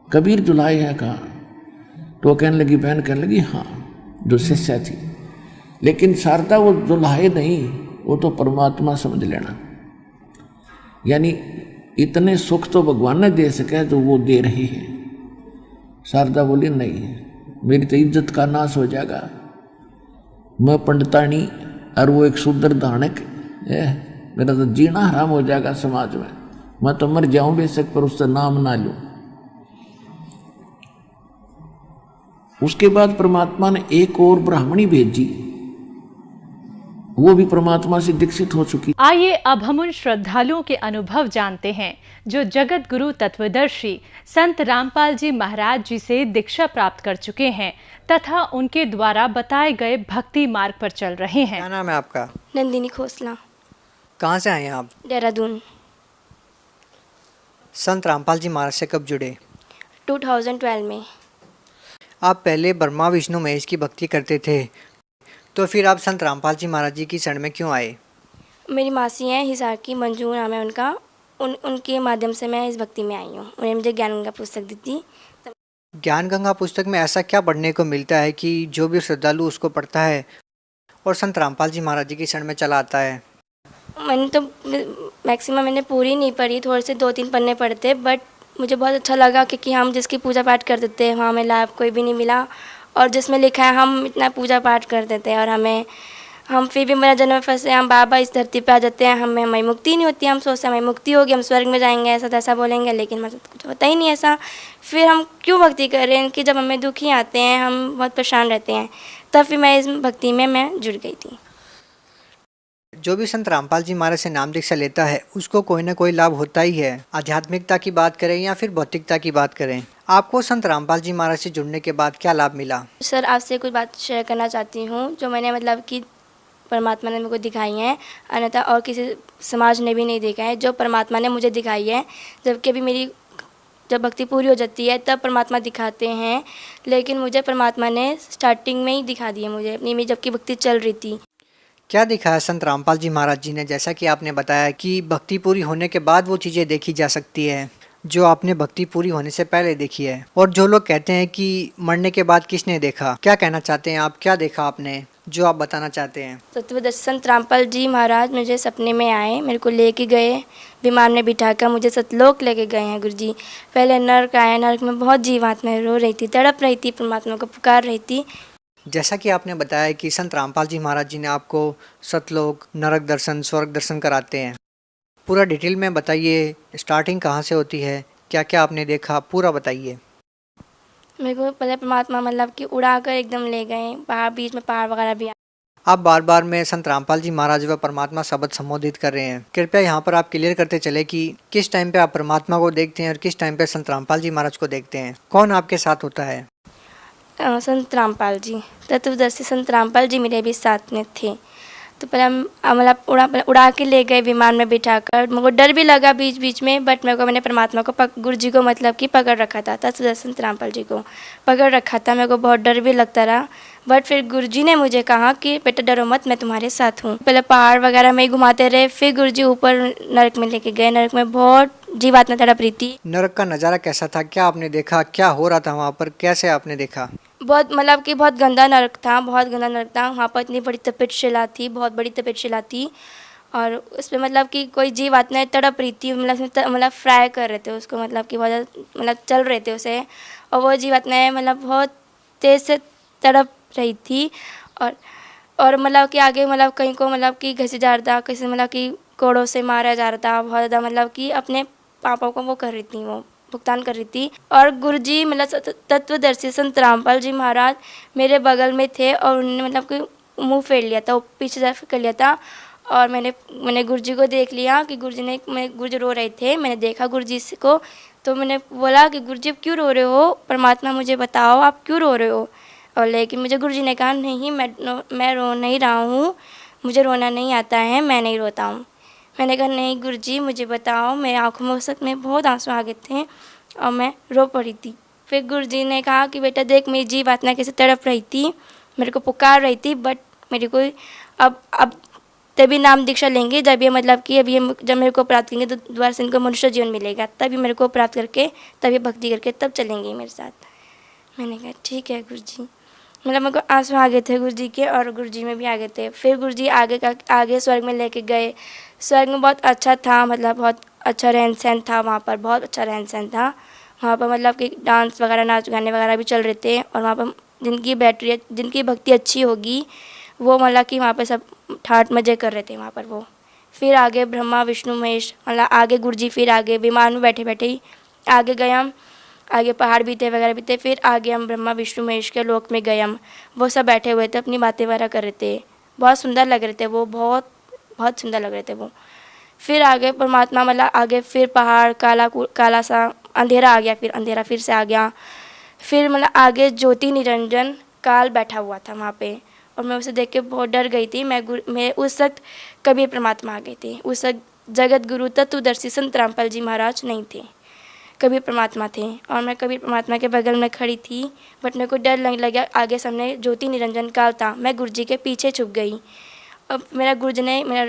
कबीर जुल्हाए हैं कहाँ? तो कहने लगी, बहन कहने लगी हाँ, जो शिष्या थी। लेकिन शारदा वो जुल्हाए नहीं, वो तो परमात्मा समझ लेना। यानी इतने सुख तो भगवान ने दे सके जो वो दे रही है। शारदा बोली नहीं, मेरी तो इज्जत का नाश हो जाएगा। मैं पंडितानी और वो एक शूद्र धाणक है, मेरा तो जीना हराम हो जाएगा समाज में। मैं तो मर जाऊं बेशक, पर उसका नाम ना लूं। उसके बाद परमात्मा ने एक और ब्राह्मणी भेजी, वो भी परमात्मा से दीक्षित हो चुकी। आइए अब हम उन श्रद्धालुओं के अनुभव जानते हैं जो जगत गुरु तत्वदर्शी संत रामपाल जी महाराज जी से दीक्षा प्राप्त कर चुके हैं तथा उनके द्वारा बताए गए भक्ति मार्ग पर चल रहे हैं। क्या नाम है आपका? नंदिनी खोसला। कहाँ से आए हैं आप? देहरादून। संत रामपाल जी महाराज से कब जुड़े? 2012 में। आप पहले ब्रह्मा विष्णु महेश की भक्ति करते थे, तो फिर आप संत रामपाल जी महाराज जी की शरण में क्यों आए? मेरी मासी हैं हिसार की, मंजू नाम है उनका। उनके माध्यम से मैं इस भक्ति में आई हूँ। उन्हें मुझे ज्ञान गंगा पुस्तक दी थी। ज्ञान गंगा पुस्तक में ऐसा क्या पढ़ने को मिलता है कि जो भी श्रद्धालु उसको पढ़ता है और संत रामपाल जी महाराज जी की शरण में चला आता है? मैंने तो मैक्सिमम मैंने पूरी नहीं पढ़ी, थोड़े से 2-3 पन्ने पढ़ते, बट मुझे बहुत अच्छा लगा क्योंकि हम जिसकी पूजा पाठ करते थे वहाँ हमें लाभ कोई भी नहीं मिला, और जिसमें लिखा है हम इतना पूजा पाठ करते थे और हम फिर भी मेरा जन्म फंसे, हम बाबा इस धरती पे आ जाते हैं, हमें मुक्ति नहीं होती। हम सोचते हैं हमें मुक्ति होगी, हम स्वर्ग में जाएंगे, ऐसा तैसा बोलेंगे, लेकिन मतलब कुछ होता ही नहीं ऐसा। फिर हम क्यों भक्ति कर रहे हैं कि जब हमें दुखी आते हैं, हम बहुत परेशान रहते हैं, तब फिर मैं इस भक्ति में मैं जुड़ गई थी। जो भी संत रामपाल जी महाराज से नाम दीक्षा लेता है उसको कोई ना कोई लाभ होता ही है। आध्यात्मिकता की बात करें या फिर भौतिकता की बात करें, आपको संत रामपाल जी महाराज से जुड़ने के बाद क्या लाभ मिला? सर, आपसे कुछ बात शेयर करना चाहती हूँ जो मैंने मतलब कि परमात्मा ने मेरे को दिखाई है, अन्यथा और किसी समाज ने भी नहीं देखा है, जो परमात्मा ने मुझे दिखाई है। जबकि अभी मेरी जब भक्ति पूरी हो जाती है तब परमात्मा दिखाते हैं, लेकिन मुझे परमात्मा ने स्टार्टिंग में ही दिखा दिया मुझे अपनी में, जबकि भक्ति चल रही थी। क्या दिखाया संत रामपाल जी महाराज जी ने? जैसा कि आपने बताया कि भक्ति पूरी होने के बाद वो चीज़ें देखी जा सकती है जो आपने भक्ति पूरी होने से पहले देखी है। और जो लोग कहते हैं कि मरने के बाद किसने देखा, क्या कहना चाहते हैं आप? क्या देखा आपने जो आप बताना चाहते हैं? तत्वदर्शी संत रामपाल जी महाराज मुझे सपने में आए, मेरे को लेके गए, विमान में बिठाकर मुझे सतलोक लेके गए हैं गुरुजी। पहले नर्क आया, नर्क में बहुत जीवात्माएं रो रही थी, तड़प रही थी, परमात्मा को पुकार रही थी। जैसा कि आपने बताया कि संत रामपाल जी महाराज जी ने आपको सतलोक, नरक दर्शन, स्वर्ग दर्शन कराते हैं, पूरा डिटेल में बताइए। स्टार्टिंग कहाँ से होती है, क्या क्या आपने देखा, पूरा बताइए। मेरे को पहले परमात्मा मतलब कि उड़ा कर एकदम ले गए, पहाड़, बीच में पहाड़ वगैरह भी। आप बार बार में संत रामपाल जी महाराज व परमात्मा शब्द संबोधित कर रहे हैं, कृपया यहाँ पर आप क्लियर करते चले कि किस टाइम पे आप परमात्मा को देखते हैं और किस टाइम पे संत रामपाल जी महाराज को देखते हैं। कौन आपके साथ होता है? संत रामपाल जी, तत्वदर्शी संत रामपाल जी मेरे भी साथ में थे। तो पहले मतलब उड़ा के ले गए विमान में बिठाकर। मेरे को डर भी लगा बीच बीच में, बट मैंने परमात्मा को गुरु जी को मतलब कि पकड़ रखा था, तत्वदर्शी संत रामपाल जी को पकड़ रखा था। मेरे को बहुत डर भी लगता रहा, बट फिर गुरु जी ने मुझे कहा कि बेटा डरो मत, मैं तुम्हारे साथ हूँ। पहले पहाड़ वगैरह में ही घुमाते रहे, फिर गुरु जी ऊपर नरक में लेके गए। नरक में बहुत जीवात्मा तड़प रही थी। नरक का नज़ारा कैसा था, क्या आपने देखा, क्या हो रहा था वहाँ पर, कैसे आपने देखा? बहुत मतलब कि बहुत गंदा नरक था, बहुत गंदा नरक था। वहाँ पर इतनी बड़ी तपेटशिला थी, बहुत बड़ी तपेटशिला थी, और उस पर मतलब कि कोई जीव आत्माएं तड़प रही थी, मतलब फ्राई कर रहे थे उसको, मतलब कि बहुत मतलब चल रहे थे उसे, और वो जीव आत्माएं मतलब बहुत तेज़ से तड़प रही थी। और मतलब कि आगे मतलब कहीं को मतलब कि घसे जा रहा था, किसी मतलब कि कोड़ों से मारा जा रहा था, बहुत ज़्यादा मतलब कि अपने पापों को वो कर रही थी, वो भुगतान कर रही थी और गुरुजी मतलब तत्वदर्शी संत रामपाल जी महाराज मेरे बगल में थे और उन्होंने मतलब कि मुंह फेर लिया था, वो पीछे तरफ कर लिया था और मैंने गुरुजी को देख लिया कि गुरुजी रो रहे थे। मैंने देखा गुरुजी को तो मैंने बोला कि गुरुजी आप क्यों रो रहे हो, परमात्मा मुझे बताओ आप क्यों रो रहे हो। और लेकिन मुझे गुरुजी ने कहा नहीं मैं रो नहीं रहा हूँ, मुझे रोना नहीं आता है, मैं नहीं रोता हूँ। मैंने कहा नहीं गुरुजी मुझे बताओ, मेरी आँखों में उस वक्त में बहुत आंसू आ गए थे और मैं रो पड़ी थी। फिर गुरुजी ने कहा कि बेटा देख मेरी जीव आत्मा कैसे तड़प रही थी, मेरे को पुकार रही थी, बट मेरी कोई अब तभी नाम दीक्षा लेंगे जब ये मतलब कि अब ये जब मेरे को प्राप्त करेंगे तो दोबारा से इनको मनुष्य जीवन मिलेगा, तभी मेरे को प्राप्त करके तभी भक्ति करके तब चलेंगे मेरे साथ। मैंने कहा ठीक है गुरुजी। मतलब मेरे को आंसू आ गए थे गुरुजी के और गुरुजी में भी आ गए थे। फिर गुरुजी आगे स्वर्ग में लेके गए। स्वर्ग में बहुत अच्छा था, मतलब बहुत अच्छा रहन सहन था वहाँ पर, बहुत अच्छा रहन सहन था वहाँ पर। मतलब कि डांस वगैरह नाच गाने वगैरह भी चल रहे थे और वहाँ पर जिनकी भक्ति अच्छी होगी वो मतलब कि वहाँ पर सब ठाट मजे कर रहे थे वहाँ पर वो। फिर आगे ब्रह्मा विष्णु महेश मतलब आगे गुरुजी, फिर आगे विमान में बैठे बैठे ही आगे गए हम, आगे पहाड़ भी थे वगैरह भी थे। फिर आगे हम ब्रह्मा विष्णु महेश के लोक में गए हम, वो सब बैठे हुए थे अपनी बातें वगैरह कर रहे थे, बहुत सुंदर लग रहे थे वो, बहुत बहुत सुंदर लग रहे थे वो। फिर आगे परमात्मा मतलब आगे फिर पहाड़ काला सा अंधेरा आ गया, फिर अंधेरा फिर से आ गया। फिर मतलब आगे ज्योति निरंजन काल बैठा हुआ था वहाँ पे और मैं उसे देख के बहुत डर गई थी। मैं उस वक्त कबीर परमात्मा आ गए थे। उस वक्त जगत गुरु तत्वदर्शी संत रामपाल जी महाराज नहीं थे, कबीर परमात्मा थे और मैं कबीर परमात्मा के बगल में खड़ी थी। बट मेरे को डर लगने लगा, आगे सामने ज्योति निरंजन काल था, मैं गुरुजी के पीछे छुप गई। अब मेरा गुरुजी ने मेरा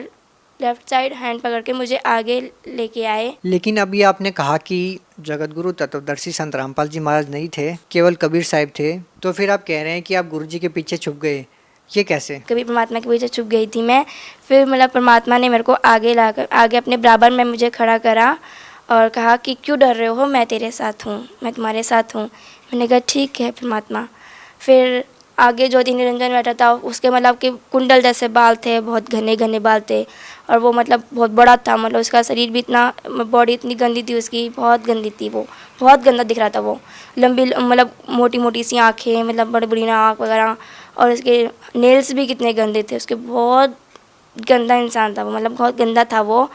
लेफ्ट साइड हैंड पकड़ के मुझे आगे लेके आए। लेकिन अभी आपने कहा कि जगत गुरु तत्वदर्शी संत रामपाल जी महाराज नहीं थे, केवल कबीर साहिब थे, तो फिर आप कह रहे हैं कि आप गुरुजी के पीछे छुप गए, ये कैसे? कबीर परमात्मा के पीछे छुप गई थी मैं। फिर मतलब परमात्मा ने मेरे को आगे अपने बराबर में मुझे खड़ा करा और कहा कि क्यों डर रहे हो, मैं तेरे साथ हूँ, मैं तुम्हारे साथ हूँ। मैंने कहा ठीक है परमात्मा। फिर आगे ज्योति निरंजन बैठा था, उसके मतलब कि कुंडल जैसे बाल थे, बहुत घने घने बाल थे और वो मतलब बहुत बड़ा था, मतलब उसका शरीर भी इतना, बॉडी इतनी गंदी थी उसकी, बहुत गंदी थी वो, बहुत गंदा दिख रहा था वो। लंबी मतलब मोटी मोटी सी आँखें, मतलब बड़ी बड़ी नाक वगैरह, और उसके नेल्स भी कितने गंदे थे उसके, बहुत गंदा इंसान था वो, मतलब बहुत गंदा था वो।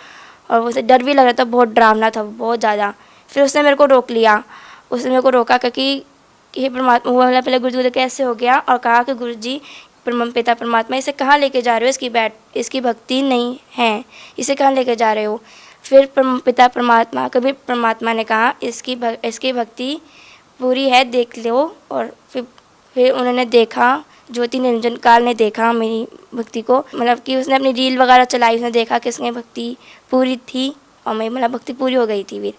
और उसे डर भी लग रहा था, बहुत डरावना था बहुत ज़्यादा। फिर उसने मेरे को रोक लिया, उसने मेरे को रोका क्योंकि ये परमात्मा, वो मतलब पहले गुरुजी को कैसे हो गया और कहा कि गुरुजी पिता परमात्मा इसे कहाँ लेके जा रहे हो, इसकी भक्ति नहीं है, इसे कहाँ लेके जा रहे हो। फिर पिता परमात्मा कबीर परमात्मा ने कहा इसकी भक्ति पूरी है, देख लो। और फिर उन्होंने देखा, ज्योति निरंजन काल ने देखा मेरी भक्ति को, मतलब कि उसने अपनी रील वगैरह चलाई, उसने देखा कि उसकी भक्ति पूरी थी और मेरी मतलब भक्ति पूरी हो गई थी।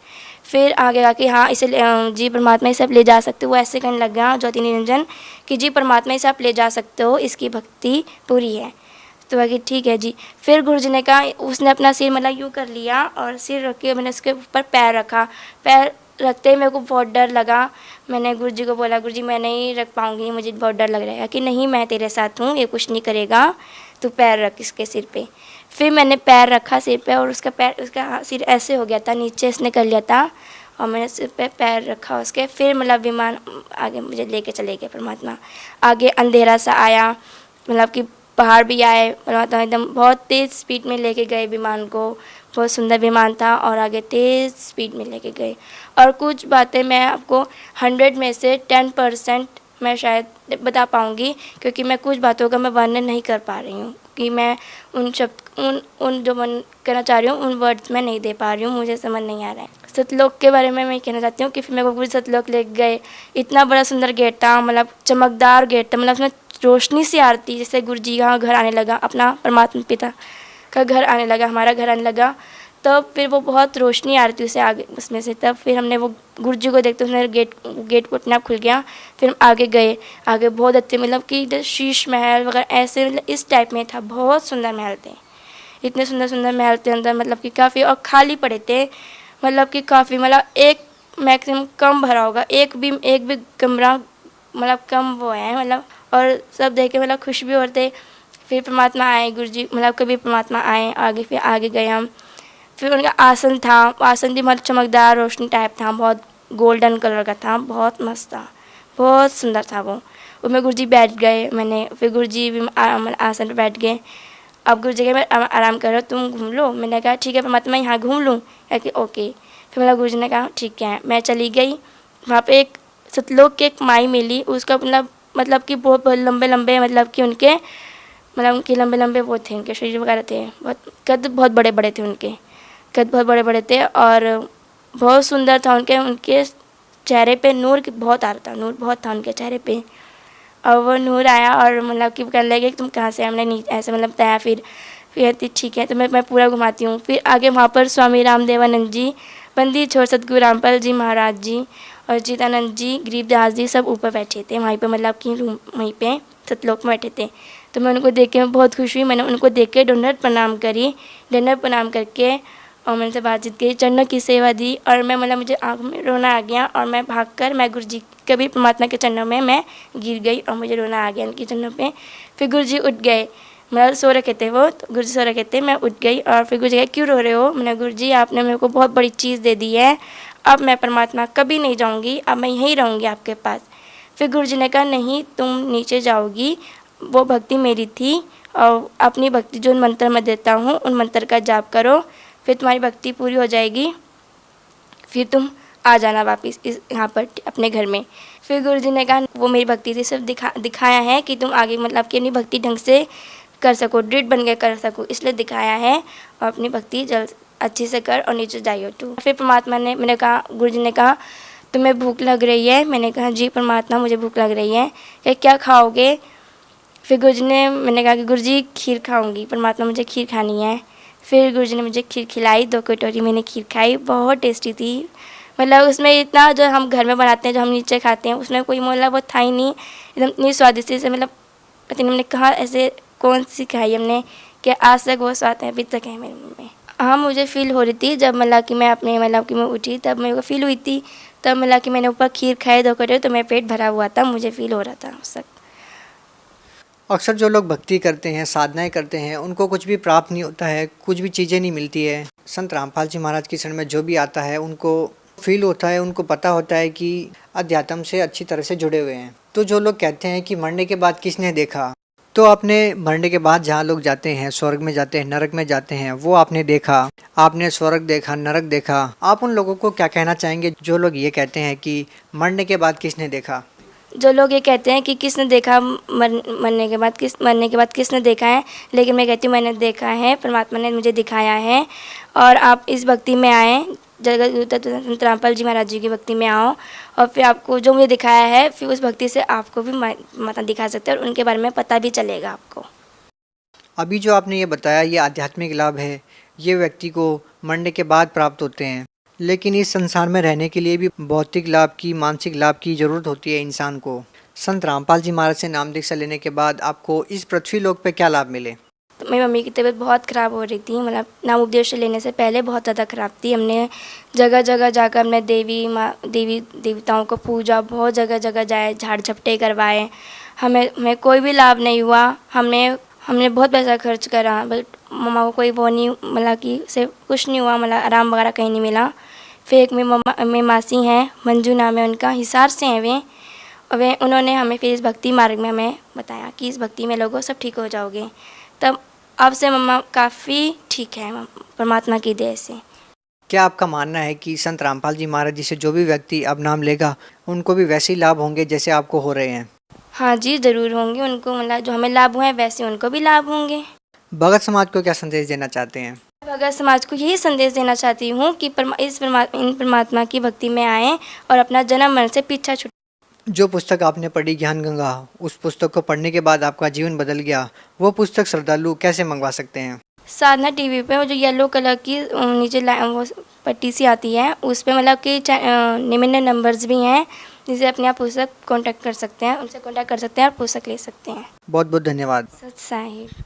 फिर आगे कहा कि हाँ इसे जी परमात्मा इसे आप ले जा सकते हो। वो ऐसे कहने लग गया ज्योति निरंजन कि जी परमात्मा इसे आप ले जा सकते हो, इसकी भक्ति पूरी है। तो आगे ठीक है जी। फिर गुरुजी ने कहा, उसने अपना सिर मतलब यूँ कर लिया और सिर रख के मैंने उसके ऊपर पैर रखा। पैर रखते ही मेरे को बहुत डर लगा। मैंने गुरुजी को बोला गुरुजी मैं नहीं रख पाऊँगी, मुझे बहुत डर लग रहा है। कि नहीं मैं तेरे साथ हूँ, ये कुछ नहीं करेगा, तू पैर रख इसके सिर पे। फिर मैंने पैर रखा सिर पे और उसका सिर ऐसे हो गया था, नीचे इसने कर लिया था और मैंने सिर पे पैर रखा उसके। फिर मतलब विमान आगे मुझे लेके चले गए परमात्मा। आगे अंधेरा सा आया, मतलब कि पहाड़ भी आए, परमात्मा एकदम बहुत तेज़ स्पीड में लेके गए विमान को। बहुत सुंदर विमान था और आगे तेज़ स्पीड में लेके गए। और कुछ बातें मैं आपको 100 में से 10% मैं शायद बता पाऊँगी, क्योंकि मैं कुछ बातों का मैं वर्णन नहीं कर पा रही हूँ कि मैं उन शब्द उन जो मैं कहना चाह रही हूँ उन वर्ड्स में नहीं दे पा रही हूँ, मुझे समझ नहीं आ रहा है। सतलोक के बारे में मैं कहना चाहती हूँ कि फिर मेरे को पूरी सतलोक ले गए। इतना बड़ा सुंदर गेट था, मतलब चमकदार गेट था, मतलब उसमें रोशनी सी आ रही थी, जैसे गुरुजी का घर आने लगा, अपना परमात्मा पिता का घर आने लगा, हमारा घर आने लगा। तब फिर वो बहुत रोशनी आ रही थी उसे आगे उसमें से। तब फिर हमने वो गुरुजी को देखते उसने गेट को अपने आप खुल गया। फिर हम आगे गए, आगे बहुत अच्छे मतलब कि शीश महल वगैरह ऐसे मतलब इस टाइप में था, बहुत सुंदर महल थे, इतने सुंदर सुंदर महल थे अंदर, मतलब कि काफ़ी और खाली पड़े थे, मतलब कि काफ़ी मतलब एक मैक्सिमम कम भरा होगा, एक भी कमरा मतलब कम वो है मतलब। और सब देख के मतलब खुश भी होते। फिर परमात्मा आए गुरुजी, मतलब कभी परमात्मा आए आगे। फिर आगे गए हम, फिर उनका आसन था, आसन भी मतलब चमकदार रोशनी टाइप था, बहुत गोल्डन कलर का था, बहुत मस्त था, बहुत सुंदर था वो। उसमें गुरु जी बैठ गए, मैंने फिर गुरु जी भी आसन पर बैठ गए। अब गुरु जी मैं आराम करो, तुम घूम लो। मैंने कहा ठीक है परमात्मा, मैं यहाँ घूम लूँ? कि ओके। फिर मतलब गुरु जी ने कहा ठीक है। मैं चली गई, वहाँ पे एक सतलोक की एक माई मिली, उसका मतलब कि बहुत लंबे लंबे, मतलब कि उनके लंबे लंबे वो थे, उनके शरीर वगैरह थे, बहुत कद बहुत बड़े बड़े थे, उनके कद बहुत बड़े बड़े थे और बहुत सुंदर था। उनके चेहरे पे नूर बहुत आ रहा था, नूर बहुत था उनके चेहरे पे। और वो नूर आया और मतलब कि कहने लगे कि तुम कहाँ से? हमने नीचे ऐसे मतलब बताया। फिर कहती ठीक है, तो मैं पूरा घुमाती हूँ। फिर आगे वहाँ पर स्वामी रामदेवानंद जी, बंदी छोड़ सतगुरु रामपाल जी महाराज जी और जीतानंद जी, गरीबदास जी सब ऊपर बैठे थे वहीं पे, मतलब कि वहीं पे सतलोक में बैठे थे। तो मैं उनको देख के मैं बहुत खुश हुई। मैंने उनको देख के दंडवत प्रणाम करी। दंडवत प्रणाम करके और मैंने से बातचीत की, चरणों की सेवा दी और मैं मतलब मुझे आँख में रोना आ गया और मैं भागकर मैं गुरु जी के भी परमात्मा के चरणों में मैं गिर गई और मुझे रोना आ गया उनके चरणों पे। फिर गुरु जी उठ गए, मतलब सो रखे थे वो, तो गुरु जी सो रखे थे, मैं उठ गई और फिर गुरु जी कहे क्यों रो रहे हो? मैंने गुरु जी आपने मेरे को बहुत बड़ी चीज़ दे दी है, अब मैं परमात्मा कभी नहीं जाऊँगी, अब मैं यहीं रहूँगी आपके पास। फिर गुरु जी ने कहा नहीं, तुम नीचे जाओगी, वो भक्ति मेरी थी और अपनी भक्ति जो मंत्र मैं देता हूँ उन मंत्र का जाप करो, फिर तुम्हारी भक्ति पूरी हो जाएगी, फिर तुम आ जाना वापस इस यहाँ पर अपने घर में। फिर गुरु जी ने कहा वो मेरी भक्ति थी, सिर्फ दिखाया है कि तुम आगे मतलब कि अपनी भक्ति ढंग से कर सको, दृढ़ बन के कर सको, इसलिए दिखाया है, और अपनी भक्ति जल्द अच्छे से कर और नीचे जाइयो तू। फिर परमात्मा ने, मैंने कहा, गुरु जी ने कहा तुम्हें भूख लग रही है? मैंने कहा जी परमात्मा मुझे भूख लग रही है। क्या खाओगे? फिर गुरु जी ने, मैंने कहा कि गुरु जी खीर खाऊंगी, परमात्मा मुझे खीर खानी है। फिर गुरु जी ने मुझे खीर खिलाई, 2 कटोरी मैंने खीर खाई, बहुत टेस्टी थी। मतलब उसमें इतना जो हम घर में बनाते हैं, जो हम नीचे खाते हैं, उसमें कोई मतलब वो था ही नहीं, एकदम इतनी स्वादिष्ट से, मतलब पता नहीं हमने कहा ऐसे कौन सी खाई हमने कि आज तक वो स्वाद है, अभी तक है मेरे मुँह में। हाँ मुझे फील हो रही थी जब मतलब कि मैं अपने मतलब कि मैं उठी, तब मेरे को फील हुई थी, तब मतलब कि मैंने ऊपर खीर खाई 2 कटोरी, तो मेरा पेट भरा हुआ था, मुझे फील हो रहा था उस वक्त। अक्सर जो लोग भक्ति करते हैं, साधनाएं करते हैं, उनको कुछ भी प्राप्त नहीं होता है, कुछ भी चीज़ें नहीं मिलती है। संत रामपाल जी महाराज की शरण में जो भी आता है उनको फील होता है, उनको पता होता है कि अध्यात्म से अच्छी तरह से जुड़े हुए हैं। तो जो लोग कहते हैं कि मरने के बाद किसने देखा, तो आपने मरने के बाद जहाँ लोग जाते हैं, स्वर्ग में जाते हैं, नरक में जाते हैं, वो आपने देखा, आपने स्वर्ग देखा, नरक देखा। आप उन लोगों को क्या कहना चाहेंगे जो लोग ये कहते हैं कि मरने के बाद किसने देखा? जो लोग ये कहते हैं कि किसने देखा, मरने के बाद किसने देखा है, लेकिन मैं कहती हूँ मैंने देखा है, परमात्मा ने मुझे दिखाया है। और आप इस भक्ति में आए, जगत संत रामपाल जी महाराज जी की भक्ति में आओ, और फिर आपको जो मुझे दिखाया है, फिर उस भक्ति से आपको भी माता दिखा सकते हैं और उनके बारे में पता भी चलेगा आपको। अभी जो आपने ये बताया, ये आध्यात्मिक लाभ है, ये व्यक्ति को मरने के बाद प्राप्त होते हैं, लेकिन इस संसार में रहने के लिए भी भौतिक लाभ की, मानसिक लाभ की ज़रूरत होती है इंसान को। संत रामपाल जी महाराज से नाम दीक्षा लेने के बाद आपको इस पृथ्वी लोक पे क्या लाभ मिले? तो मेरी मम्मी की तबीयत बहुत ख़राब हो रही थी, मतलब नाम उपदेश लेने से पहले बहुत ज़्यादा ख़राब थी। हमने जगह जगह जाकर हमने देवी देवताओं को पूजा, बहुत जगह जगह जाए, झाड़ झपटे करवाए, हमें कोई भी लाभ नहीं हुआ। हमने बहुत पैसा खर्च करा, बट मम्मा को कोई वो नहीं, मतलब कि से कुछ नहीं हुआ, मतलब आराम वगैरह कहीं नहीं मिला। फिर एक मेरी मासी हैं, मंजू नाम है उनका, हिसार से हैं वे उन्होंने हमें फिर इस भक्ति मार्ग में हमें बताया कि इस भक्ति में लोगों सब ठीक हो जाओगे। तब अब से मम्मा काफ़ी ठीक है परमात्मा की दया से। क्या आपका मानना है कि संत रामपाल जी महाराज जी से जो भी व्यक्ति अब नाम लेगा, उनको भी वैसे ही लाभ होंगे जैसे आपको हो रहे हैं? हाँ जी ज़रूर होंगे, उनको मतलब जो हमें लाभ हुए हैं वैसे उनको भी लाभ होंगे। भगत समाज को क्या संदेश देना चाहते हैं? भगत समाज को यही संदेश देना चाहती हूँ कि इन परमात्मा की भक्ति में आएँ और अपना जन्म मरण से पीछा छुड़ाएं। जो पुस्तक आपने पढ़ी ज्ञान गंगा, उस पुस्तक को पढ़ने के बाद आपका जीवन बदल गया, वो पुस्तक श्रद्धालु कैसे मंगवा सकते हैं? साधना टीवी पे वो जो येलो कलर की नीचे वो पट्टी सी आती है, उस पे मतलब कि निम्न नंबर्स भी हैं, जिसे अपने आप पुस्तक कांटेक्ट कर सकते हैं, उनसे कांटेक्ट कर सकते हैं और पुस्तक ले सकते हैं। बहुत बहुत धन्यवाद। सत साहिब।